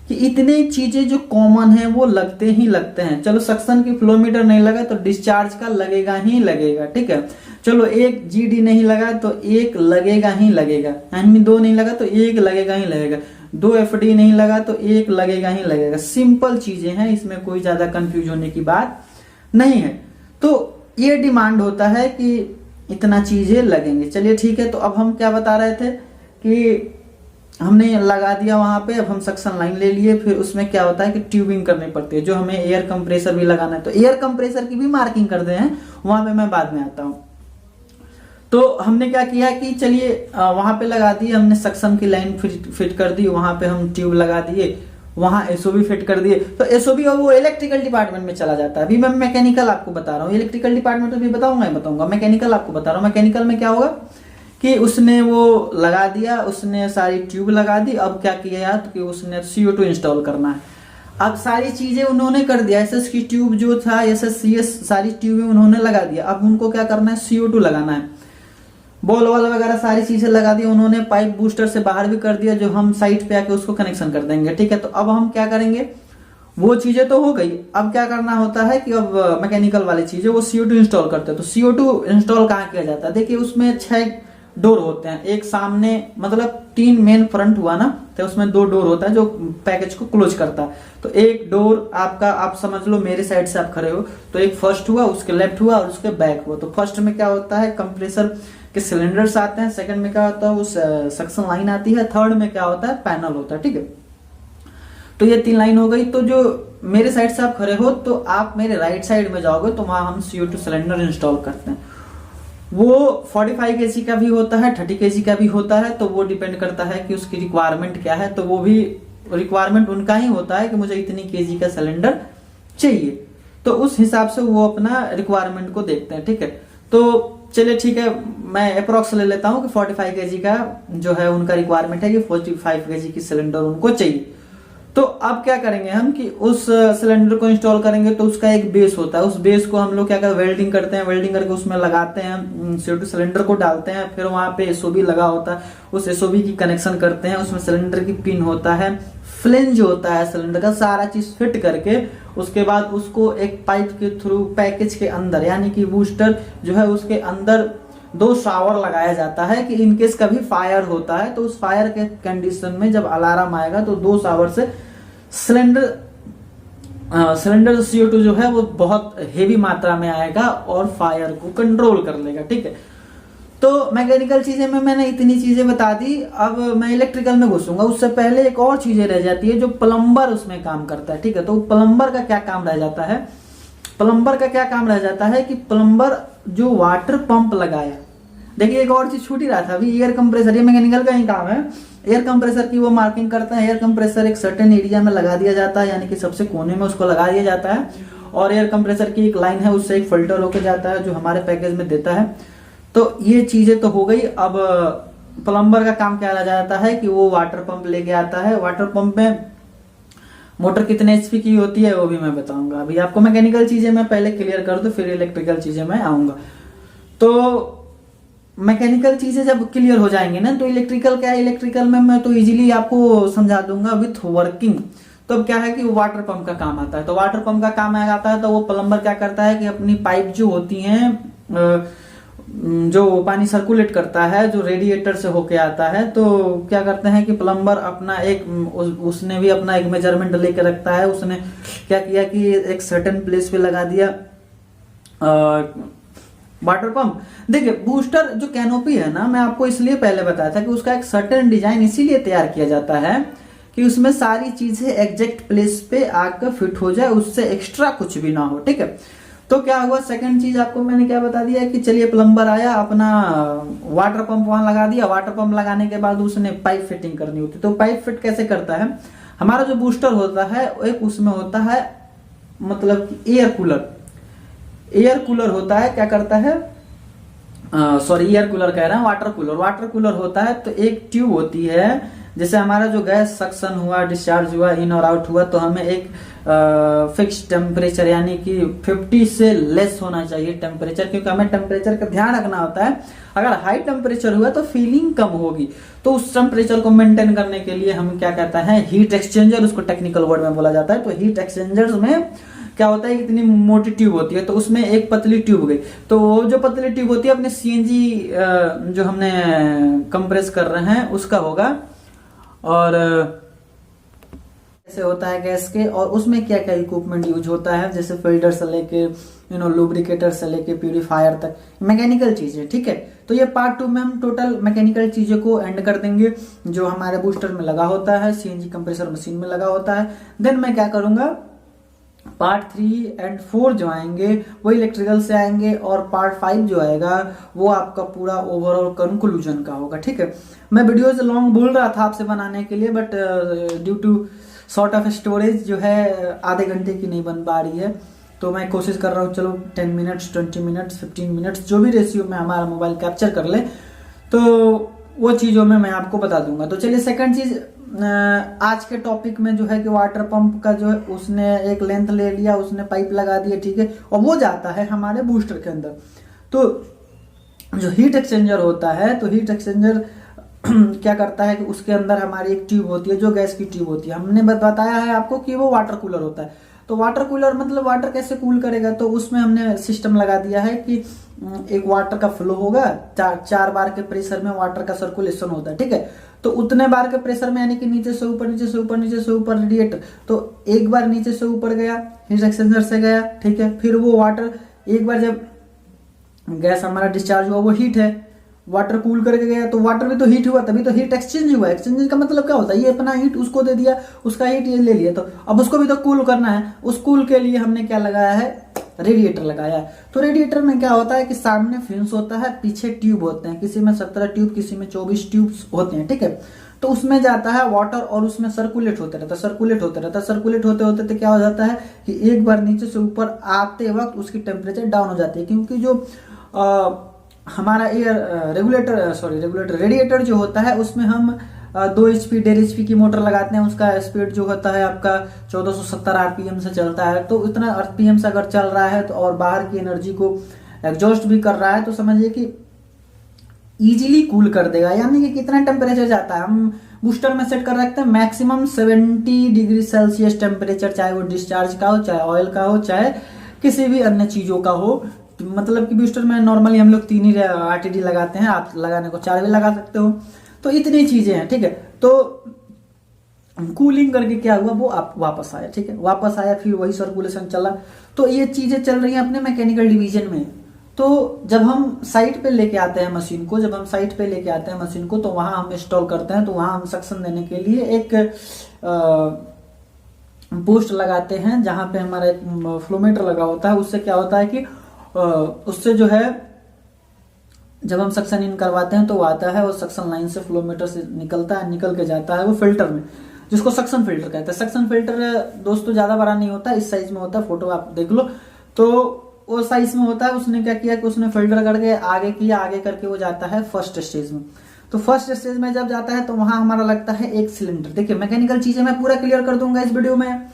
कि इतने चीजें जो कॉमन है वो लगते ही लगते हैं। चलो सक्शन की फ्लो मीटर नहीं लगा तो डिस्चार्ज का लगेगा ही लगेगा, ठीक है। चलो एक जीडी नहीं लगा तो एक लगेगा ही लगेगा, यानी 2 नहीं लगा तो एक लगेगा ही लगेगा, 2 एफडी नहीं लगा तो एक लगेगा ही लगेगा। सिंपल चीजें हैं, इसमें कोई ज्यादा कंफ्यूज होने की बात नहीं है। तो ये डिमांड होता है कि इतना चीजें लगेंगे। चलिए ठीक है, तो अब हम क्या बता रहे थे कि हमने लगा दिया वहां पे, अब हम सक्शन लाइन ले लिए, फिर उसमें क्या होता है कि ट्यूबिंग करनी पड़ती है, जो हमें एयर कंप्रेसर भी लगाना है। तो एयर कंप्रेसर की भी मार्किंग कर दे हैं, वहां पे मैं बाद में आता हूं। तो हमने क्या किया कि चलिए वहां पे लगा दी हमने सक्शन की लाइन फिट कर दी, वहां पे हम ट्यूब लगा दिए, वहां एसओबी फिट कर दिए। तो एसओबी और वो इलेक्ट्रिकल डिपार्टमेंट में चला जाता है। अभी मैं मैकेनिकल आपको बता रहा हूँ, इलेक्ट्रिकल डिपार्टमेंट में भी बताऊंगा, मैकेनिकल आपको बता रहा हूँ। मैकेनिकल में क्या होगा कि उसने वो लगा दिया, उसने सारी ट्यूब लगा दी। अब क्या किया यार कि उसने CO2 इंस्टॉल करना है। अब सारी चीजें उन्होंने कर दिया, SS की ट्यूब जो था, SSCS सारी ट्यूबें उन्होंने लगा दिया। अब उनको क्या करना है, CO2 लगाना है, बॉल वॉल वगैरह सारी चीजें लगा दी उन्होंने। पाइप बूस्टर से बाहर भी कर दिया, जो हम साइट पे आके उसको कनेक्शन कर देंगे, ठीक है। तो अब हम क्या करेंगे, वो चीजें तो हो गई, अब क्या करना होता है कि अब मैकेनिकल वाली चीजें वो CO2 इंस्टॉल करते हैं। तो CO2 इंस्टॉल कहाँ किया जाता है, देखिए उसमें 6 डोर होते हैं, एक सामने, मतलब 3 मेन फ्रंट हुआ ना, तो उसमें 2 डोर होता है जो पैकेज को क्लोज करता है। तो एक डोर आपका, आप समझ लो मेरे साइड से आप खड़े हो, तो एक फर्स्ट हुआ, उसके लेफ्ट हुआ और उसके बैक हुआ। तो फर्स्ट में क्या होता है, कंप्रेसर के सिलेंडर्स आते हैं, सेकंड में क्या होता है, वो सक्शन लाइन आती है, थर्ड में क्या होता है, पैनल होता है, ठीक है। तो ये 3 लाइन हो गई। तो जो मेरे साइड से आप खड़े हो, तो आप मेरे राइट साइड में जाओगे तो वहां हम CO2 सिलेंडर इंस्टॉल करते हैं। वो 45 kg का भी होता है, 30 kg का भी होता है। तो वो डिपेंड करता है कि उसकी रिक्वायरमेंट क्या है। तो वो भी रिक्वायरमेंट उनका ही होता है कि मुझे इतनी kg का सिलेंडर चाहिए, तो उस हिसाब से वो अपना रिक्वायरमेंट को देखते हैं, ठीक है। तो चलिए ठीक है, मैं अप्रोक्स ले लेता हूं कि 45 kg का जो है उनका रिक्वायरमेंट है कि 45 kg की सिलेंडर उनको चाहिए। तो अब क्या करेंगे हम कि उस सिलेंडर को इंस्टॉल करेंगे, तो उसका एक बेस होता है, उस बेस को हम लोग क्या करते हैं, वेल्डिंग करते हैं, वेल्डिंग करके उसमें लगाते हैं, CO2 सिलेंडर को डालते हैं, फिर वहां पे SOB लगा होता है, उस SOB की कनेक्शन करते हैं, उसमें सिलेंडर की पिन होता है, फ्लेंज होता है सिलेंडर का, सारा चीज फिट करके उसके बाद उसको एक पाइप के थ्रू पैकेज के अंदर, यानी कि बूस्टर जो है उसके अंदर 2 शावर लगाया जाता है कि इनकेस कभी फायर होता है तो उस फायर के कंडीशन में जब अलार्म आएगा तो 2 शावर से सिलेंडर CO2 जो है वो बहुत हेवी मात्रा में आएगा और फायर को कंट्रोल कर लेगा, ठीक है। तो मैकेनिकल चीजें में मैंने इतनी चीजें बता दी। अब मैं इलेक्ट्रिकल में घुसूंगा, उससे पहले एक और चीजें रह जाती है जो प्लम्बर उसमें काम करता है, ठीक है। तो प्लम्बर का क्या काम रह जाता है, प्लम्बर का क्या काम रह जाता है कि प्लम्बर जो वाटर पंप लगाया, देखिए एक और चीज छूट ही रहा था अभी, एयर कंप्रेसर, ये मैकेनिकल का ही काम है। एयर कंप्रेसर की वो मार्किंग करता है, एयर कंप्रेसर एक सर्टेन एरिया में लगा दिया जाता है, यानी कि सबसे कोने में उसको लगा दिया जाता है, और एयर कंप्रेसर की एक लाइन है, उससे एक फिल्टर होकर जाता है जो हमारे पैकेज में देता है। तो ये चीजें तो हो गई। अब प्लम्बर का काम क्या रह जाता है कि वो वाटर पंप लेके आता है। वाटर पंप में मोटर कितने HP की होती है वो भी मैं बताऊंगा। अभी आपको मैकेनिकल चीजें मैं पहले क्लियर कर दूं, फिर इलेक्ट्रिकल चीजें मैं आऊंगा। तो मैकेनिकल चीजें जब क्लियर हो जाएंगी ना, तो इलेक्ट्रिकल क्या है, इलेक्ट्रिकल में मैं तो इजीली आपको समझा दूंगा विथ वर्किंग। तो अब क्या है कि वो वाटर पंप का काम आता है। तो वाटर पंप का काम आता है तो वो प्लम्बर क्या करता है कि अपनी पाइप जो होती हैं, जो पानी सर्कुलेट करता है, जो रेडिएटर से होके आता है, तो क्या करते हैं कि प्लम्बर अपना एक उसने भी अपना एक मेजरमेंट लेके रखता है। उसने क्या किया कि एक सर्टेन प्लेस पे लगा दिया वाटर पंप। देखिए बूस्टर जो कैनोपी है ना, मैं आपको इसलिए पहले बताया था कि उसका एक सर्टेन डिजाइन इसीलिए तैयार किया जाता है कि उसमें सारी चीजें एग्जैक्ट प्लेस पे आकर फिट हो जाए, उससे एक्स्ट्रा कुछ भी ना हो, ठीक है। तो क्या हुआ, सेकंड चीज आपको मैंने क्या बता दिया कि चलिए प्लम्बर आया, अपना वाटर पंप वहां लगा दिया। वाटर पंप लगाने के बाद उसने पाइप फिटिंग करनी होती है। तो पाइप फिट कैसे करता है, हमारा जो बूस्टर होता है एक उसमें होता है मतलब एयर कूलर, एयर कूलर होता है, क्या करता है, सॉरी एयर कूलर कह रहा है, वाटर कूलर, वाटर कूलर होता है। तो एक ट्यूब होती है, जैसे हमारा जो गैस सक्शन हुआ, डिस्चार्ज हुआ, इन और आउट हुआ, तो हमें एक फिक्स टेम्परेचर, यानी कि 50 से लेस होना चाहिए टेम्परेचर, क्योंकि हमें टेम्परेचर का ध्यान रखना होता है। अगर हाई टेम्परेचर हुआ तो फीलिंग कम होगी, तो उस टेम्परेचर को मेंटेन करने के लिए हम क्या कहता है हीट एक्सचेंजर, उसको टेक्निकल वर्ड में बोला जाता है। तो हीट एक्सचेंजर्स में क्या होता है, इतनी मोटी ट्यूब होती है, तो उसमें एक पतली ट्यूब गई, तो वो जो पतली ट्यूब होती है अपने सीएनजी जो हमने कंप्रेस कर रहे हैं उसका होगा, और ऐसे होता है गैस के। और उसमें क्या क्या इक्विपमेंट यूज होता है, जैसे फिल्टर से लेके लुब्रिकेटर से लेके प्यूरिफायर तक, मैकेनिकल चीजें, ठीक है। तो ये पार्ट 2 में हम टोटल मैकेनिकल चीजों को एंड कर देंगे, जो हमारे बूस्टर में लगा होता है, सीएनजी कंप्रेसर मशीन में लगा होता है। देन मैं क्या करूंगा, पार्ट 3 एंड 4 जो आएंगे वो इलेक्ट्रिकल से आएंगे, और पार्ट 5 जो आएगा वो आपका पूरा ओवरऑल कंक्लूजन का होगा, ठीक है। मैं वीडियोस लॉन्ग बोल रहा था आपसे बनाने के लिए, but due to short of storage जो है आधे घंटे की नहीं बन पा रही है, तो मैं कोशिश कर रहा हूँ चलो 10 मिनट्स, 20 मिनट्स, 15 मिनट्स, जो भी रेशियो में हमारा मोबाइल कैप्चर कर ले, तो वो चीज़ों में मैं आपको बता दूंगा। तो चलिए सेकंड चीज, आज के टॉपिक में जो है कि वाटर पंप का जो है उसने एक लेंथ ले लिया, उसने पाइप लगा दिया, ठीक है, और वो जाता है हमारे बूस्टर के अंदर। तो जो हीट एक्सचेंजर होता है, तो हीट एक्सचेंजर क्या करता है कि उसके अंदर हमारी एक ट्यूब होती है जो गैस की ट्यूब होती है। हमने बताया है आपको कि वो वाटर कूलर होता है। तो वाटर कूलर मतलब वाटर कैसे कूल करेगा, तो उसमें हमने सिस्टम लगा दिया है कि एक वाटर का फ्लो होगा, 4 बार के प्रेशर में वाटर का सर्कुलेशन होता है, ठीक है। तो उतने बार के प्रेशर में, यानी कि नीचे से ऊपर, नीचे से ऊपर, नीचे से ऊपर रेडिएटर, तो एक बार नीचे से ऊपर गया, हीट एक्सचेंजर से गया, ठीक है, फिर वो वाटर एक बार जब गैस हमारा डिस्चार्ज हुआ, वो हीट है, वाटर कूल करके गया, तो वाटर भी तो हीट हुआ, तभी तो हीट एक्सचेंज हुआ। एक्सचेंज का मतलब क्या होता है, ये अपना हीट उसको दे दिया, उसका हीट ये ले लिया, तो अब उसको भी तो कूल करना है। उस कूल के लिए हमने क्या लगाया है, रेडिएटर लगाया है। तो रेडिएटर में क्या होता है कि सामने फिन्स होता है, पीछे ट्यूब होते हैं, किसी में 17 ट्यूब, किसी में 24 ट्यूब होते हैं, ठीक है। तो उसमें जाता है वाटर और उसमें सर्कुलेट होते रहता है, सर्कुलेट होते रहता है, सर्कुलेट होते होते तो क्या हो जाता है कि एक बार नीचे से ऊपर आते वक्त उसकी टेम्परेचर डाउन हो जाती है, क्योंकि जो हमारा एयर रेगुलेटर रेडिएटर जो होता है उसमें हम 2 HP 1.5 HP की मोटर लगाते हैं। उसका स्पीड जो होता है आपका 1470 RPM से चलता है। तो इतना RPM से अगर चल रहा है तो और बाहर की एनर्जी को एग्जॉस्ट भी कर रहा है, तो समझिए कि इजीली कूल कर देगा। यानी कि कितना टेम्परेचर जाता है, हम बूस्टर में सेट कर रखते हैं मैक्सिमम 70 डिग्री सेल्सियस टेम्परेचर, चाहे वो डिस्चार्ज का हो, चाहे ऑयल का हो, चाहे किसी भी अन्य चीजों का हो। मतलब कि बूस्टर में नॉर्मली हम लोग 3 ही RTD लगाते हैं, आप लगाने को 4 भी लगा सकते हो। तो इतनी चीजें हैं, ठीक है। तो कूलिंग करके क्या हुआ, वो आप वापस आया, ठीक है, वापस आया, फिर वही सर्कुलेशन चला। तो ये चीजें चल रही हैं अपने मैकेनिकल डिवीजन में। तो जब हम साइट पे लेके आते हैं मशीन को, तो वहां हम इंस्टॉल करते हैं, तो वहां हम सक्शन देने के लिए एक पोस्ट लगाते हैं, जहां पे हमारा एक फ्लोमीटर लगा होता है। उससे क्या होता है कि उससे जो है जब हम सक्शन इन करवाते हैं तो वो आता है, वो सक्शन लाइन से फ्लोमीटर से निकलता है, निकल के जाता है वो फिल्टर में, जिसको सक्शन फिल्टर कहते हैं। सक्शन फिल्टर दोस्तों ज्यादा बड़ा नहीं होता, इस साइज में होता है, फोटो आप देख लो। तो वो साइज में होता है। उसने क्या किया कि उसने फिल्टर करके आगे किया, आगे करके वो जाता है फर्स्ट स्टेज में। तो फर्स्ट स्टेज में जब जाता है तो वहां हमारा लगता है एक सिलेंडर। देखिए मैकेनिकल चीजें मैं पूरा क्लियर कर दूंगा इस वीडियो में।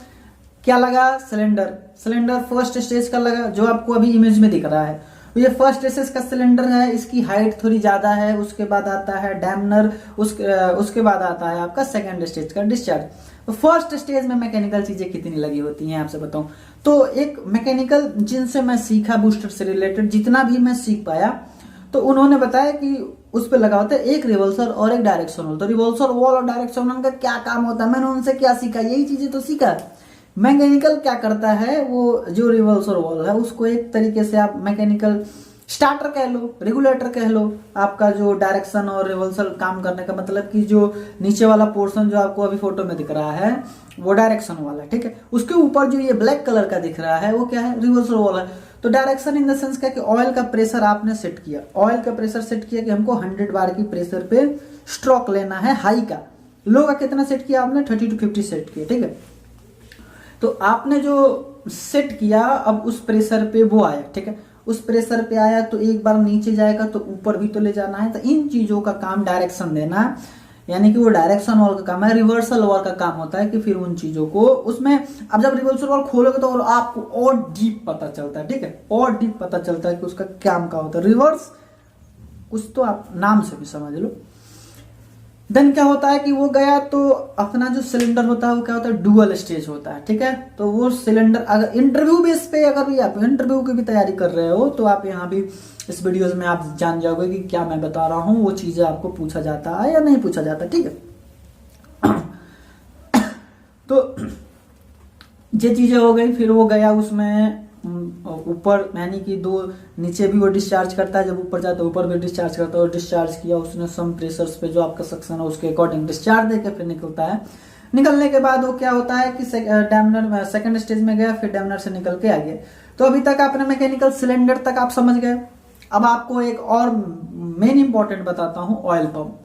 क्या लगा, सिलेंडर फर्स्ट स्टेज का लगा, जो आपको अभी इमेज में दिख रहा है। तो ये फर्स्ट स्टेज का सिलेंडर है, इसकी हाइट थोड़ी ज्यादा है। उसके बाद आता है डैमनर, उसके बाद आता है आपका सेकंड स्टेज का डिस्चार्ज। तो फर्स्ट स्टेज में मैकेनिकल चीजें कितनी लगी होती हैं आपसे बताऊं तो एक मैकेनिकल जिनसे मैं सीखा बूस्टर से रिलेटेड, जितना भी मैं सीख पाया, तो उन्होंने बताया कि उस पर लगा होता है एक रिवॉल्सर और एक डायरेक्शन वॉल। तो रिवॉल्सर वॉल और डायरेक्शन वॉल का क्या काम होता है, मैंने उनसे क्या सीखा, यही चीजें तो सीखा। मैकेनिकल क्या करता है, वो जो रिवॉल्सर वॉल है उसको एक तरीके से आप मैकेनिकल स्टार्टर कह लो, रेगुलेटर कह लो। आपका जो डायरेक्शन और रिवॉल्सर काम करने का मतलब कि जो नीचे वाला पोर्शन जो आपको अभी फोटो में दिख रहा है वो डायरेक्शन वाला है, ठीक है। उसके ऊपर जो ये ब्लैक कलर का दिख रहा है वो क्या है, रिवॉल्सर वॉल है। तो डायरेक्शन इन द सेंस क्या कि ऑयल का प्रेशर आपने सेट किया, ऑयल का प्रेशर सेट किया कि हमको 100 बार की प्रेशर पे स्ट्रोक लेना है हाई का। लो का कितना सेट किया आपने, 30 to 50 सेट किया, ठीक है। तो आपने जो सेट किया, अब उस प्रेशर पे वो आया, ठीक है। उस प्रेशर पे आया तो एक बार नीचे जाएगा तो ऊपर भी तो ले जाना है। तो इन चीजों का काम डायरेक्शन देना, यानी कि वो डायरेक्शन वॉल का काम है, रिवर्सल वॉल का काम होता है कि फिर उन चीजों को उसमें अब जब रिवर्सल वॉल खोलोगे तो और आपको और डीप पता चलता है, ठीक है, और डीप पता चलता है कि उसका काम क्या होता है। रिवर्स कुछ तो आप नाम से भी समझ लो। देन क्या होता है कि वो गया तो अपना जो सिलेंडर होता है वो क्या होता है, डुअल स्टेज होता है, ठीक है। तो वो सिलेंडर अगर इंटरव्यू बेस पे अगर भी आप इंटरव्यू की भी तैयारी कर रहे हो तो आप यहाँ भी इस वीडियोस में आप जान जाओगे कि क्या मैं बता रहा हूँ वो चीजें आपको पूछा जाता है या नहीं पूछा जाता, ठीक है। तो ये चीजें हो गई, फिर वो गया उसमें ऊपर, यानी कि दो नीचे भी वो डिस्चार्ज करता है, जब ऊपर जाता है ऊपर भी डिस्चार्ज करता है, और डिस्चार्ज किया उसने सम प्रेशर्स पे जो आपका सक्शन है उसके अकॉर्डिंग डिस्चार्ज देके फिर निकलता है। निकलने के बाद वो क्या होता है कि डैमनर सेकंड स्टेज में गया, फिर डैमनर से निकल के आ गया। तो अभी तक आपने मैकेनिकल सिलेंडर तक आप समझ गए। अब आपको एक और मेन इंपॉर्टेंट बताता हूँ, ऑयल पंप।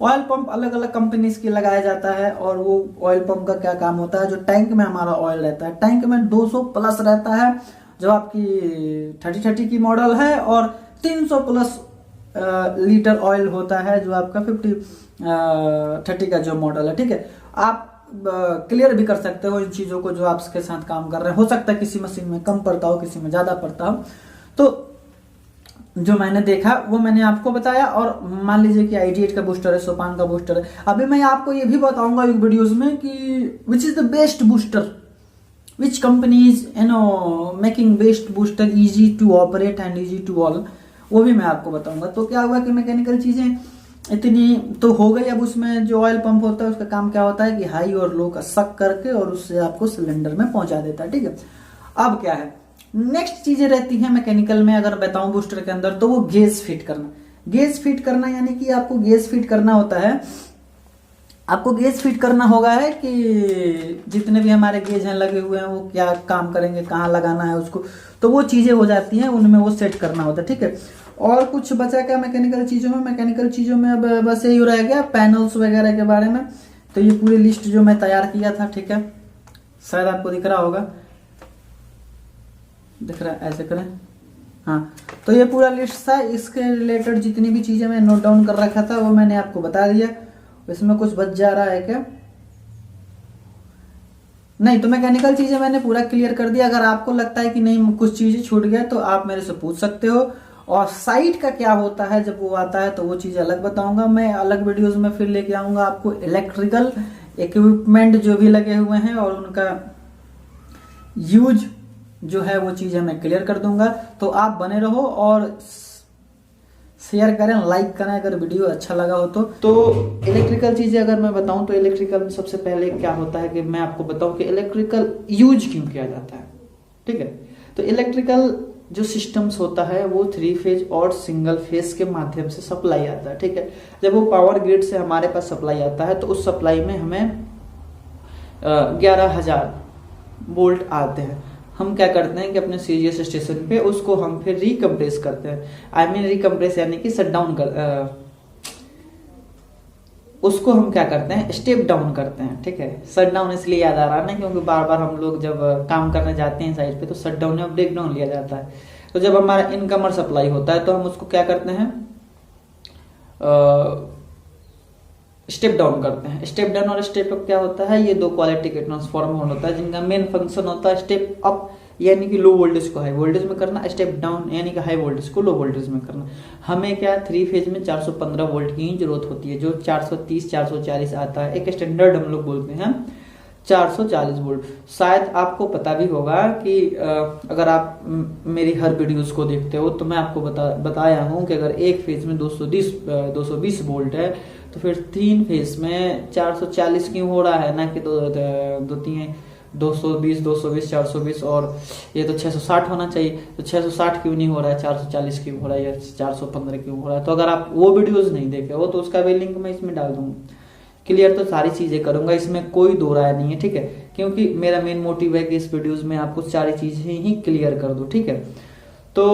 ऑयल पंप अलग अलग कंपनीज की लगाया जाता है, और वो ऑयल पंप का क्या काम होता है, जो टैंक में हमारा ऑयल रहता है, टैंक में 200 प्लस रहता है जो आपकी 3030 की मॉडल है, और 300 प्लस लीटर ऑयल होता है जो आपका 5030 का जो मॉडल है, ठीक है। आप क्लियर भी कर सकते हो इन चीजों को जो आपके साथ काम कर रहे हैं। हो सकता है किसी मशीन में कम पड़ता हो, किसी में ज्यादा पड़ता हो, तो जो मैंने देखा वो मैंने आपको बताया। और मान लीजिए कि i8 का बूस्टर है, सोपान का बूस्टर है, अभी मैं आपको ये भी बताऊंगा एक वीडियोस में कि which is the best booster, which company is making best booster easy to operate and easy to all, वो भी मैं आपको बताऊंगा। तो क्या हुआ कि मैकेनिकल चीजें इतनी तो हो गई। अब उसमें जो ऑयल पंप होता है उसका काम क्या होता है कि हाई और लो का सक करके और उससे आपको सिलेंडर में पहुंचा देता है, ठीक है। अब क्या है, नेक्स्ट चीजें रहती हैं मैकेनिकल में अगर बताऊं बूस्टर के अंदर, तो वो गेज फिट करना। गेज फिट करना यानी कि आपको गेज फिट करना होता है, आपको गेज फिट करना होगा है कि जितने भी हमारे गेज हैं लगे हुए हैं वो क्या काम करेंगे, कहाँ लगाना है उसको, तो वो चीजें हो जाती हैं, उनमें वो सेट करना होता है, ठीक है। और कुछ बचा क्या मैकेनिकल चीजों में, मैकेनिकल चीजों में अब बस यही रह गया पैनल्स वगैरह के बारे में। तो ये पूरी लिस्ट जो मैं तैयार किया था, ठीक है, शायद आपको दिख रहा होगा, दिख रहा है, ऐसे करें, हाँ। तो ये पूरा लिस्ट था, इसके रिलेटेड जितनी भी चीजें मैं नोट डाउन कर रखा था वो मैंने आपको बता दिया। इसमें कुछ बच जा रहा है क्या, नहीं। तो मैकेनिकल चीजें मैंने पूरा क्लियर कर दिया। अगर आपको लगता है कि नहीं कुछ चीजें छूट गया तो आप मेरे से पूछ सकते हो। और साइट का क्या होता है जब वो आता है तो वो चीज अलग बताऊंगा मैं, अलग वीडियोस में फिर लेके आऊंगा आपको। इलेक्ट्रिकल इक्विपमेंट जो भी लगे हुए हैं और उनका यूज जो है वो चीजें मैं क्लियर कर दूंगा। तो आप बने रहो और शेयर करें, लाइक करें अगर वीडियो अच्छा लगा हो तो इलेक्ट्रिकल चीजें अगर मैं बताऊं तो इलेक्ट्रिकल में सबसे पहले क्या होता है कि मैं आपको बताऊं कि इलेक्ट्रिकल यूज क्यों किया जाता है, ठीक है। तो इलेक्ट्रिकल जो सिस्टम्स होता है वो 3 फेज और सिंगल फेज के माध्यम से सप्लाई आता है, ठीक है। जब वो पावर ग्रिड से हमारे पास सप्लाई आता है तो उस सप्लाई में हमें 11,000 वोल्ट आते हैं। हम क्या करते हैं कि अपने सीजीएस स्टेशन पे उसको हम फिर रिकम्प्रेस करते हैं। आई मीन रिकम्प्रेस यानी कि शट डाउन उसको हम क्या करते हैं, स्टेप डाउन करते हैं, ठीक है। शट डाउन इसलिए याद आ रहा है ना क्योंकि बार बार हम लोग जब काम करने जाते हैं साइड पे तो शट डाउन या ब्रेक डाउन लिया जाता है। तो जब हमारा इनकमर सप्लाई होता है तो हम उसको क्या करते हैं, स्टेप डाउन करते हैं। स्टेप डाउन और स्टेप अप क्या होता है, ये 2 क्वालिटी के ट्रांसफॉर्मर होता है जिनका मेन फंक्शन होता है स्टेप अप यानी कि लो वोल्टेज को हाई वोल्टेज में करना, स्टेप डाउन यानी कि हाई वोल्टेज को लो वोल्टेज में करना। हमें क्या 3 फेज में 415 वोल्ट की ही जरूरत होती है, जो 430 440 आता है। एक स्टैंडर्ड हम लोग बोलते हैं 440 वोल्ट। शायद आपको पता भी होगा कि अगर आप मेरी हर वीडियोस को देखते हो तो मैं आपको बताया हूं कि अगर एक फेज में 220 वोल्ट है तो फिर 3 फेज में 440 क्यों हो रहा है, ना कि 220 420 और ये तो 660 होना चाहिए। तो 660 क्यों नहीं हो रहा है, 440 क्यों हो रहा है या 415 क्यों हो रहा है। तो अगर आप वो वीडियोस नहीं देखे हो तो उसका भी लिंक मैं इसमें डाल दूंगा। क्लियर तो सारी चीजें करूंगा, इसमें कोई दो राय नहीं है, ठीक है। क्योंकि मेरा मेन मोटिव है कि इस वीडियोस में आपको सारी चीजें ही क्लियर कर दूं, ठीक है। तो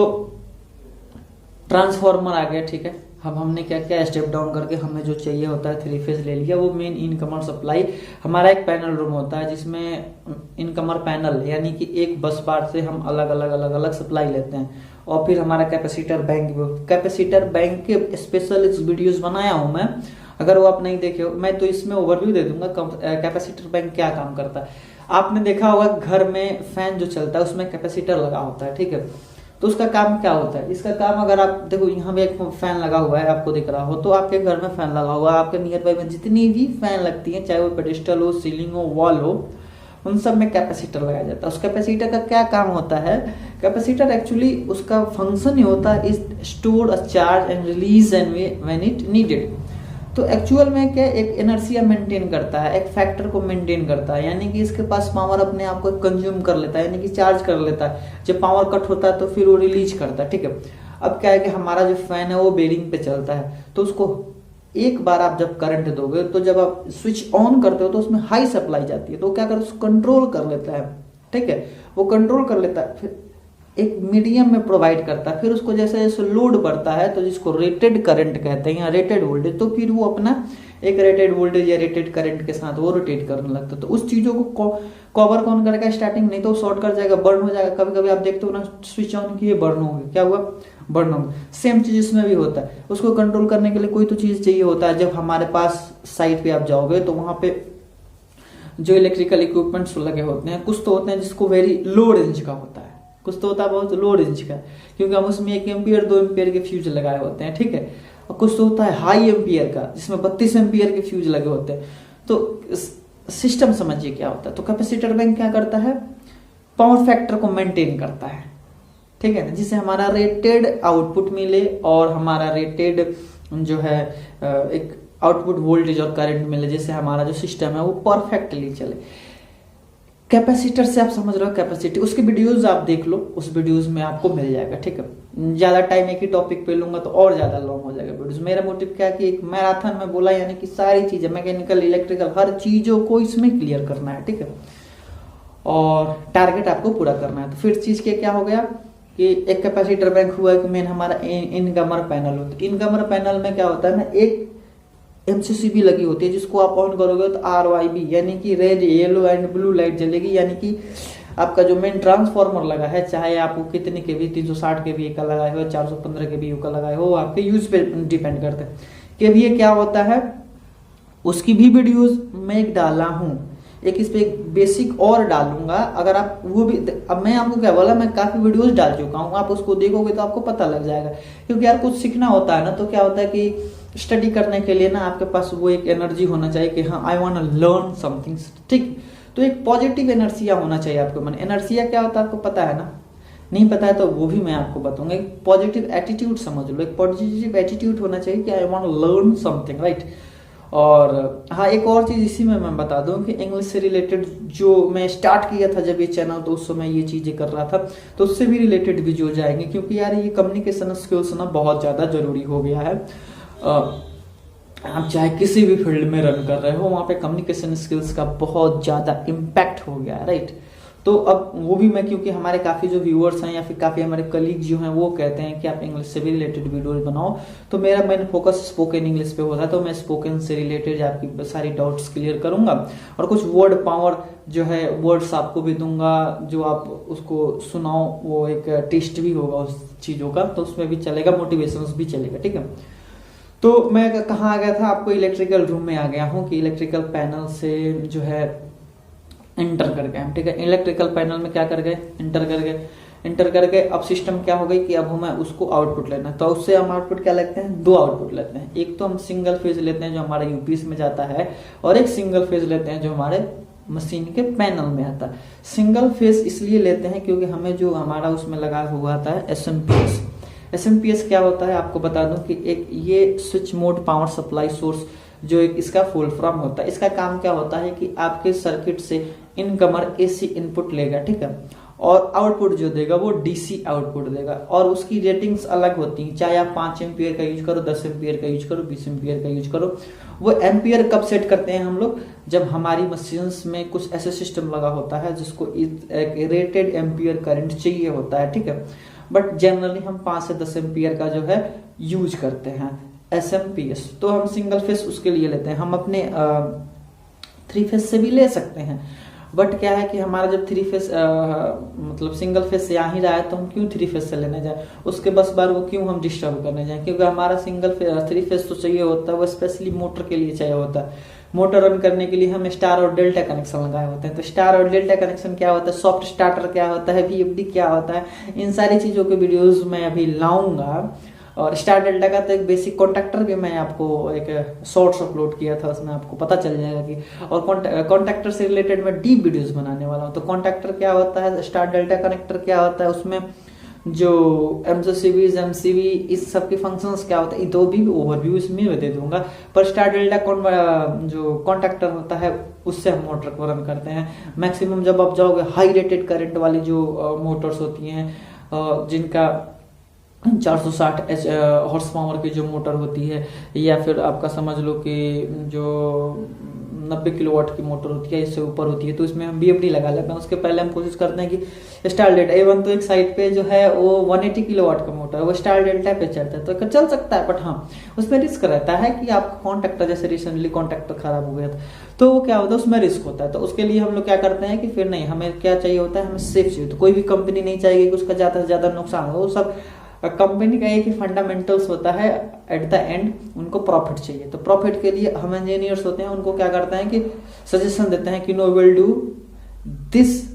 ट्रांसफॉर्मर आ गया, ठीक है। अब हमने क्या किया, स्टेप डाउन करके हमें जो चाहिए होता है 3 फेज ले लिया। वो मेन इनकमर सप्लाई, हमारा एक पैनल रूम होता है जिसमें इनकमर पैनल यानी कि एक बस बार से हम अलग अलग सप्लाई लेते हैं। और फिर हमारा कैपेसिटर बैंक के स्पेशल वीडियोस बनाया हूं मैं, अगर वो आप नहीं देखे हो, मैं तो इसमें ओवरव्यू दे दूंगा कैपेसिटर बैंक क्या काम करता है। आपने देखा होगा घर में फैन जो चलता है उसमें कैपेसिटर लगा होता है, ठीक है। तो उसका काम क्या होता है, इसका काम अगर आप देखो यहाँ पे एक फैन लगा हुआ है, आपको दिख रहा हो, तो आपके घर में फैन लगा हुआ है, आपके नियर बाय में जितनी भी फैन लगती है, चाहे वो पेडिस्टल हो, सीलिंग हो, वॉल हो, उन सब में कैपेसिटर लगाया जाता है। उस कैपेसिटर का क्या काम होता है, कैपेसिटर एक्चुअली उसका फंक्शन ही होता है is store a charge and release and when it needed. तो एक्चुअल में क्या, एक इनर्शिया मेंटेन करता है, एक फैक्टर को मेंटेन करता है, यानी कि इसके पास पावर अपने आप को कंज्यूम कर लेता है, यानी कि चार्ज कर लेता है। जब पावर कट होता है तो फिर वो रिलीज करता है, ठीक है। अब क्या है कि हमारा जो फैन है वो बेरिंग पे चलता है, तो उसको एक बार आप जब करंट दोगे तो जब आप स्विच ऑन करते हो तो उसमें हाई सप्लाई जाती है, तो क्या कर उसको कंट्रोल कर लेता है, ठीक है। वो कंट्रोल कर लेता है, फिर एक मीडियम में प्रोवाइड करता है, फिर उसको जैसे जैसे लोड बढ़ता है तो जिसको रेटेड करंट कहते हैं या रेटेड वोल्टेज, तो फिर वो अपना एक रेटेड वोल्टेज या रेटेड करंट के साथ वो रोटेट करने लगता है। तो उस चीजों को कवर कौन करेगा स्टार्टिंग, नहीं तो शॉर्ट कर जाएगा, बर्न हो जाएगा। कभी कभी आप देखते हो ना, स्विच ऑन किए बर्न हो गया, क्या हुआ, बर्न हो गया। सेम चीज इसमें भी होता है, उसको कंट्रोल करने के लिए कोई तो चीज चाहिए होता है। जब हमारे पास साइट पे आप जाओगे तो वहां पे जो इलेक्ट्रिकल इक्विपमेंट्स लगे होते हैं, कुछ तो होते हैं जिसको वेरी लो रेंज का होता है, कुछ तो होता है बहुत लो रेंज का, क्योंकि हम उसमें 1 एम्पियर 2 एम्पियर के फ्यूज लगाए होते हैं, ठीक है। और कुछ तो होता है हाई एम्पियर का, जिसमें 32 एम्पियर के फ्यूज लगे होते हैं। तो सिस्टम समझिए क्या होता है। तो कैपेसिटर बैंक क्या करता है, पावर फैक्टर को मेंटेन करता है, ठीक है ना, जिससे हमारा रेटेड आउटपुट मिले और हमारा रेटेड जो है एक आउटपुट वोल्टेज और करंट मिले, जिससे हमारा जो सिस्टम है वो परफेक्टली चले। कैपेसिटर से आप समझ रहे हो कैपेसिटी, उसकी वीडियोस आप देख लो, उस वीडियोस में आपको मिल जाएगा, ठीक है। ज्यादा टाइम एक ही टॉपिक पे लूंगा तो और ज्यादा लॉन्ग हो जाएगा वीडियोस। मेरा मोटिव क्या है कि एक मैराथन में बोला, यानी कि सारी चीजें मैकेनिकल इलेक्ट्रिकल हर चीजों को इसमें क्लियर करना है, ठीक है, और टारगेट आपको पूरा करना है। तो फिर चीज के क्या हो गया कि एक कैपेसिटर बैंक हुआ कि मेन हमारा इनकमर पैनल होता है। इनकमर पैनल में क्या होता है ना, एक एमसीसीबी लगी होती है, जिसको आप ऑन करोगे तो आरवाईबी यानी कि red yellow and blue light जलेगी, यानी कि आपका जो मेन ट्रांसफार्मर लगा है, चाहे आपको कितने के भी 360 के भी का लगाए हो, 415 के भी का लगाए हो, आपके यूज पे डिपेंड करते हैं कि भी ये क्या होता है। उसकी भी वीडियोस मैं एक डाला हूं, एक इस पे एक बेसिक और डालूंगा। अगर आप वो भी, अब मैं आपको क्या बोला, मैं काफी वीडियोस डाल चुका हूँ, आप उसको देखोगे तो आपको पता लग जाएगा। क्योंकि यार कुछ सीखना होता है ना, तो क्या होता है कि स्टडी करने के लिए ना आपके पास वो एक एनर्जी होना चाहिए कि हाँ I want to learn something, ठीक। तो एक पॉजिटिव एनर्जिया होना चाहिए आपके मन। एनर्जिया क्या होता है आपको पता है ना, नहीं पता है तो वो भी मैं आपको बताऊंगा। एक पॉजिटिव एटीट्यूड समझ लो, एक पॉजिटिव एटीट्यूड होना चाहिए कि I want to learn something, right. और हाँ, एक और चीज इसी में मैं बता दूं कि इंग्लिश से रिलेटेड जो मैं स्टार्ट किया था जब ये चैनल, तो उस समय ये चीजें कर रहा था, तो उससे भी रिलेटेड वीडियो जाएंगे, क्योंकि यार ये कम्युनिकेशन स्किल्स ना बहुत ज्यादा जरूरी हो गया है। आप चाहे किसी भी फील्ड में रन कर रहे हो, वहां पे कम्युनिकेशन स्किल्स का बहुत ज्यादा इम्पैक्ट हो गया है, राइट। तो अब वो भी मैं, क्योंकि हमारे काफी जो व्यूअर्स हैं या फिर काफी हमारे कलीग जो हैं वो कहते हैं कि आप इंग्लिश से भी रिलेटेड वीडियोस बनाओ, तो मेरा मेन फोकस स्पोकन इंग्लिश पे होता है। तो मैं स्पोकन से रिलेटेड आपकी सारी डाउट्स क्लियर करूंगा, और कुछ वर्ड पावर जो है वर्ड्स आपको भी दूंगा, जो आप उसको सुनाओ, वो एक टेस्ट भी होगा उस चीजों का, तो उसमें भी चलेगा, मोटिवेशन भी चलेगा, ठीक है। तो मैं कहाँ आ गया था, आपको इलेक्ट्रिकल रूम में आ गया हूँ कि इलेक्ट्रिकल पैनल से जो है इंटर कर गए हम, ठीक है। इलेक्ट्रिकल पैनल में क्या कर गए, इंटर कर गए। अब सिस्टम क्या हो गई कि अब हमें उसको आउटपुट लेना है, तो उससे हम आउटपुट क्या लेते हैं, 2 आउटपुट लेते हैं। एक तो हम सिंगल फेज लेते हैं जो हमारे यूपीएस में जाता है, और एक सिंगल फेज लेते हैं जो हमारे मशीन के पैनल में आता है। सिंगल फेज इसलिए लेते हैं क्योंकि हमें जो हमारा उसमें लगा हुआ आता है एसएमपीएस। एसएमपीएस क्या होता है आपको बता दूं कि एक ये switch mode power supply source जो एक इसका फुल फॉर्म होता है। इसका काम क्या होता है कि आपके सर्किट से इनकमर एसी इनपुट लेगा, ठीक है, और आउटपुट जो देगा वो डीसी आउटपुट देगा, और उसकी रेटिंग्स अलग होती हैं, चाहे आप 5 एम्पियर का यूज करो, 10 एम्पियर का यूज करो, 20 एम्पियर का यूज करो। वो एम्पियर कब सेट करते हैं हम लोग, जब हमारी मशीन्स में कुछ ऐसे सिस्टम लगा होता है जिसको एक रेटेड एम्पियर करंट चाहिए होता है, ठीक है। बट जनरली हम 5 से 10 एम्पियर का जो है यूज करते हैं एसएमपीएस। तो हम सिंगल फेस उसके लिए लेते हैं, हम अपने 3 फेस से भी ले सकते हैं, बट क्या है कि हमारा जब 3 फेस मतलब सिंगल फेस से आ ही रहा है तो हम क्यों 3 फेस से लेने जाए, उसके बस बार वो क्यों हम डिस्टर्ब करने जाए, क्योंकि हमारा 3 फेस तो चाहिए होता है, वो स्पेशली मोटर के लिए चाहिए होता है। मोटर रन करने के लिए हम स्टार और डेल्टा कनेक्शन लगाए होते हैं। तो स्टार और डेल्टा कनेक्शन क्या होता है, सॉफ्ट स्टार्टर क्या होता है, VFD क्या होता है, इन सारी चीज़ों के वीडियोस मैं अभी लाऊंगा। और स्टार डेल्टा का तो एक बेसिक कॉन्ट्रैक्टर भी मैं आपको एक शॉर्ट्स अपलोड किया था, उसमें आपको पता चल जाएगा कि, और कॉन्ट्रैक्टर से रिलेटेड मैं डीप वीडियोस बनाने वाला हूँ। तो कॉन्ट्रैक्टर क्या होता है, स्टार डेल्टा कनेक्टर क्या होता है, उसमें जो MCBs MCB इस सब के फंक्शंस क्या होता है, दो भी ओवरव्यू इसमें मैं दे दूंगा। पर स्टार डेल्टा जो कॉन्ट्रैक्टर होता है उससे हम मोटर को रन करते हैं। मैक्सिमम जब आप जाओगे हाई रेटेड करंट वाली जो मोटर्स होती हैं, जिनका 460 हॉर्स पावर की जो मोटर होती है, या फिर आपका समझ लो कि जो 90 किलोवाट की मोटर होती है, इससे ऊपर होती है, तो इसमें हम BFD लगा लेते हैं। उसके पहले हम कोशिश करते हैं कि स्टार डेल्टा A1 तो एक साइड पे जो है वो 180 किलोवाट का मोटर है, वो स्टार डेल्टा पे चलता है तो चल सकता है। बट हाँ, उसमें रिस्क रहता है कि आपका कॉन्ट्रैक्टर, जैसे रिसेंटली कॉन्ट्रैक्टर खराब हो गया था, तो वो क्या होता है, उसमें रिस्क होता है। तो उसके लिए हम लोग क्या करते हैं कि फिर नहीं, हमें क्या चाहिए होता है, हमें सेफ चाहिए। तो कोई भी कंपनी नहीं चाहेगी कि उसका ज़्यादा से ज़्यादा नुकसान हो। वो सब कंपनी का एक ही फंडामेंटल्स होता है, एट द एंड उनको प्रॉफिट चाहिए। तो प्रॉफिट के लिए हम इंजीनियर्स होते हैं, उनको क्या करते हैं कि सजेशन देते हैं कि no will do this,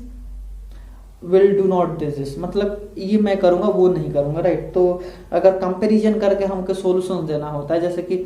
will do not this, मतलब ये मैं करूंगा वो नहीं करूंगा, राइट। तो अगर कंपैरिजन करके हमको सॉल्यूशन देना होता है, जैसे कि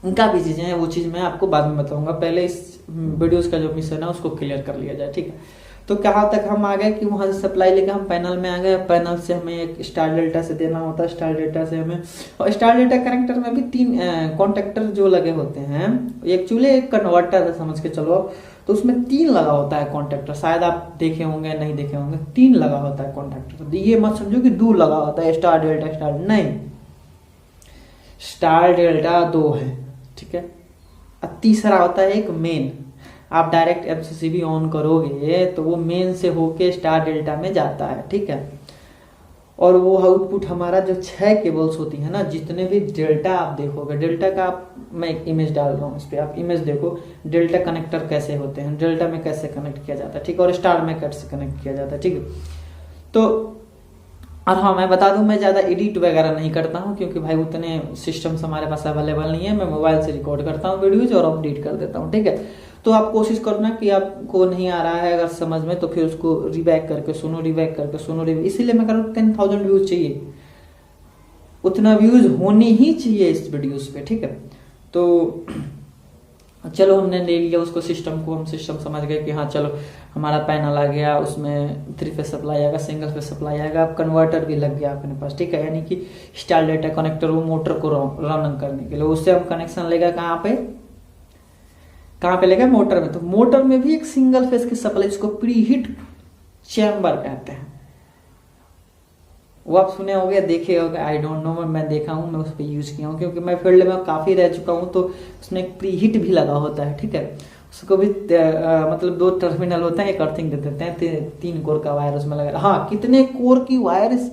उनका भी चीजें हैं, वो चीज मैं आपको बाद में बताऊंगा। पहले इस वीडियोस का जो मिशन है उसको क्लियर कर लिया जाए, ठीक है। तो कहाँ तक हम आ गए कि वहां से सप्लाई लेके हम पैनल में आ गए। पैनल से हमें एक स्टार डेल्टा से देना होता है, स्टार डेल्टा से हमें, और स्टार डेल्टा कनेक्टर में भी 3 कॉन्टेक्टर जो लगे होते हैं, एक चूल्हे एक कन्वर्टर है समझ के चलो आप। तो उसमें 3 लगा होता है कॉन्टेक्टर, शायद आप देखे होंगे नहीं देखे होंगे, 3 लगा होता है कॉन्टेक्टर। ये मत समझो कि 2 लगा होता है स्टार डेल्टा स्टार, नहीं, स्टार डेल्टा 2 है, ठीक है। और तीसरा होता है एक मेन। आप डायरेक्ट MCCB ऑन करोगे तो वो मेन से होके स्टार डेल्टा में जाता है, ठीक है। और वो आउटपुट हमारा जो 6 केबल्स होती है ना, जितने भी डेल्टा आप देखोगे, डेल्टा का मैं एक इमेज डाल रहा हूँ इस पर, आप इमेज देखो डेल्टा कनेक्टर कैसे होते हैं, डेल्टा में कैसे कनेक्ट किया जाता है, ठीक है, और स्टार में कैसे कनेक्ट किया जाता है, ठीक है। तो और हाँ, मैं बता दूं, मैं ज़्यादा एडिट वगैरह नहीं करता हूँ, क्योंकि भाई उतने सिस्टम्स हमारे पास अवेलेबल नहीं है। मैं मोबाइल से रिकॉर्ड करता हूँ वीडियोज और अपडेट कर देता हूँ, ठीक है। तो आप कोशिश करना कि आपको नहीं आ रहा है अगर समझ में, तो फिर उसको रिबैक करके सुनो, रिबैक करके सुनो, इसीलिए मैं कह रहा हूँ 10,000 व्यूज चाहिए, उतना व्यूज होनी ही चाहिए इस वीडियोस पे, ठीक है। तो चलो हमने ले लिया उसको, सिस्टम को हम सिस्टम समझ गए कि हाँ चलो हमारा पैनल आ गया, उसमें 3 फेस सप्लाई आएगा, सिंगल फेस सप्लाई आएगा, अब कन्वर्टर भी लग गया अपने पास, ठीक है। यानी कि स्टार डेल्टा कनेक्टर वो मोटर को रन करने के लिए, उससे हम कनेक्शन लेगा कहाँ पे लेगा, मोटर में। तो मोटर में भी एक सिंगल फेस की सप्लाई, जिसको प्री हीट चैम्बर कहते हैं, वो आप सुने होंगे, देखे होंगे, आई डोंट नो, मैं देखा हूँ, मैं उस पर यूज किया हूँ, क्योंकि मैं फील्ड में काफी रह चुका हूँ। तो उसमें एक प्री हीट भी लगा होता है, ठीक है। उसको भी मतलब 2 टर्मिनल होते हैं, एक अर्थिंग दे देते हैं, 3 कोर का वायर उसमें लगा। हाँ, कितने कोर की वायर इस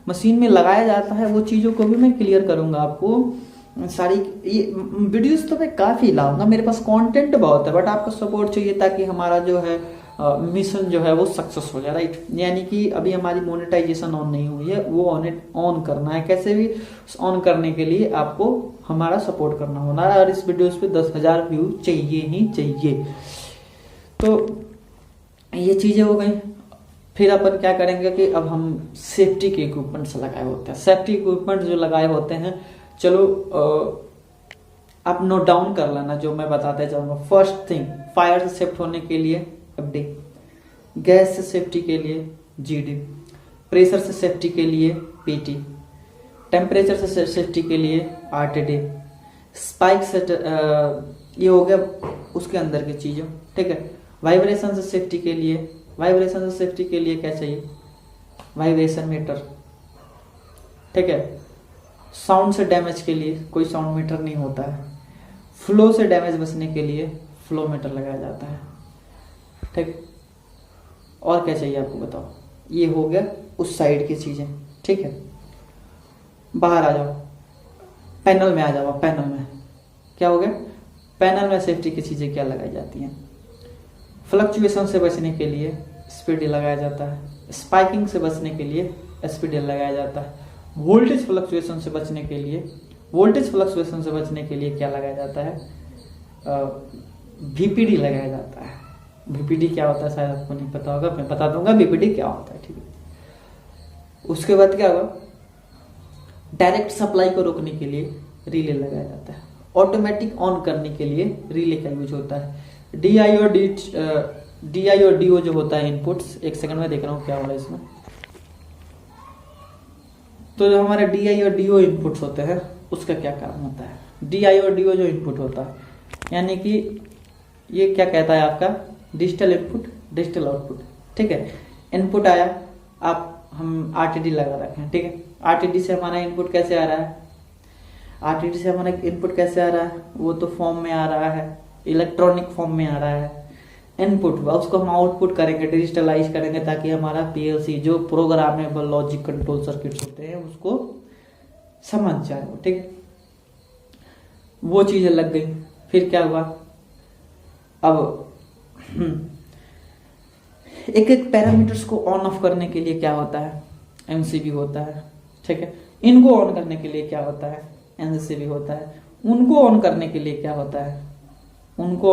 मशीन में लगाया जाता है, वो चीजों को भी मैं क्लियर करूंगा आपको। सारी ये वीडियोस तो मैं काफी लाऊंगा, मेरे पास कंटेंट बहुत है, बट आपका सपोर्ट चाहिए ताकि हमारा जो है मिशन जो है वो सक्सेस हो जाए, राइट। यानी कि अभी हमारी मोनेटाइजेशन ऑन नहीं हुई है, वो ऑन करना है। कैसे भी ऑन करने के लिए आपको हमारा सपोर्ट करना होना है, और इस वीडियोस पे 10,000 व्यू चाहिए ही चाहिए। तो ये चीजें हो गई। फिर अपन क्या करेंगे कि अब हम सेफ्टी के इक्विपमेंट्स लगाए होते हैं। सेफ्टी इक्विपमेंट जो लगाए होते हैं, चलो आप नोट डाउन कर लेना जो मैं बताते जाऊंगा। फर्स्ट थिंग, फायर से सेफ्ट होने के लिए FD, गैस से सेफ्टी के लिए GD, प्रेशर से सेफ्टी के लिए PT, टेम्परेचर से सेफ्टी के लिए RTD, स्पाइक से ये हो गया उसके अंदर की चीजों, ठीक है। वाइब्रेशन से सेफ्टी के लिए क्या चाहिए, वाइब्रेशन मीटर, ठीक है। साउंड से डैमेज के लिए कोई साउंड मीटर नहीं होता है। फ्लो से डैमेज बचने के लिए फ्लो मीटर लगाया जाता है, ठीक। और क्या चाहिए आपको बताओ। ये हो गया उस साइड की चीजें, ठीक है। बाहर आ जाओ, पैनल में आ जाओ। पैनल में क्या हो गया, पैनल में सेफ्टी की चीजें क्या लगाई जाती हैं। फ्लक्चुएशन से बचने के लिए एसपीडी लगाया जाता है, स्पाइकिंग से बचने के लिए एसपीडी लगाया जाता है, वोल्टेज फ्लक्चुएशन से बचने के लिए क्या लगाया जाता है, वीपीडी लगाया जाता है। वीपीडी क्या होता है शायद आपको नहीं पता होगा, मैं बता दूंगा वीपीडी क्या होता है, ठीक है। उसके बाद क्या होगा, डायरेक्ट सप्लाई को रोकने के लिए रिले लगाया जाता है, ऑटोमेटिक ऑन करने के लिए रिले का यूज होता है। डीआई और डीओ जो होता है इनपुट्स, एक सेकंड में देख रहा हूँ क्या हो रहा है इसमें। तो जो हमारे डीआई और डीओ इनपुट्स होते हैं उसका क्या काम होता है। डीआई और डीओ जो इनपुट होता है, यानी कि ये क्या कहता है आपका, डिजिटल इनपुट डिजिटल आउटपुट, ठीक है। इनपुट आया, हम आरटीडी लगा रखे हैं, ठीक है। आरटीडी से हमारा इनपुट कैसे आ रहा है, वो तो फॉर्म में आ रहा है, इलेक्ट्रॉनिक फॉर्म में आ रहा है इनपुट, उसको हम आउटपुट करेंगे, डिजिटलाइज करेंगे, ताकि हमारा पीएलसी जो प्रोग्रामेबल लॉजिक कंट्रोल सर्किट्स होते हैं उसको समझ जाए, ठीक है। वो चीजें लग गई, फिर क्या हुआ, अब एक एक पैरामीटर्स को ऑन ऑफ करने के लिए क्या होता है, एमसीबी होता है, ठीक है। इनको ऑन करने के लिए क्या होता है, एनसीबी होता है। उनको ऑन करने के लिए क्या होता है, उनको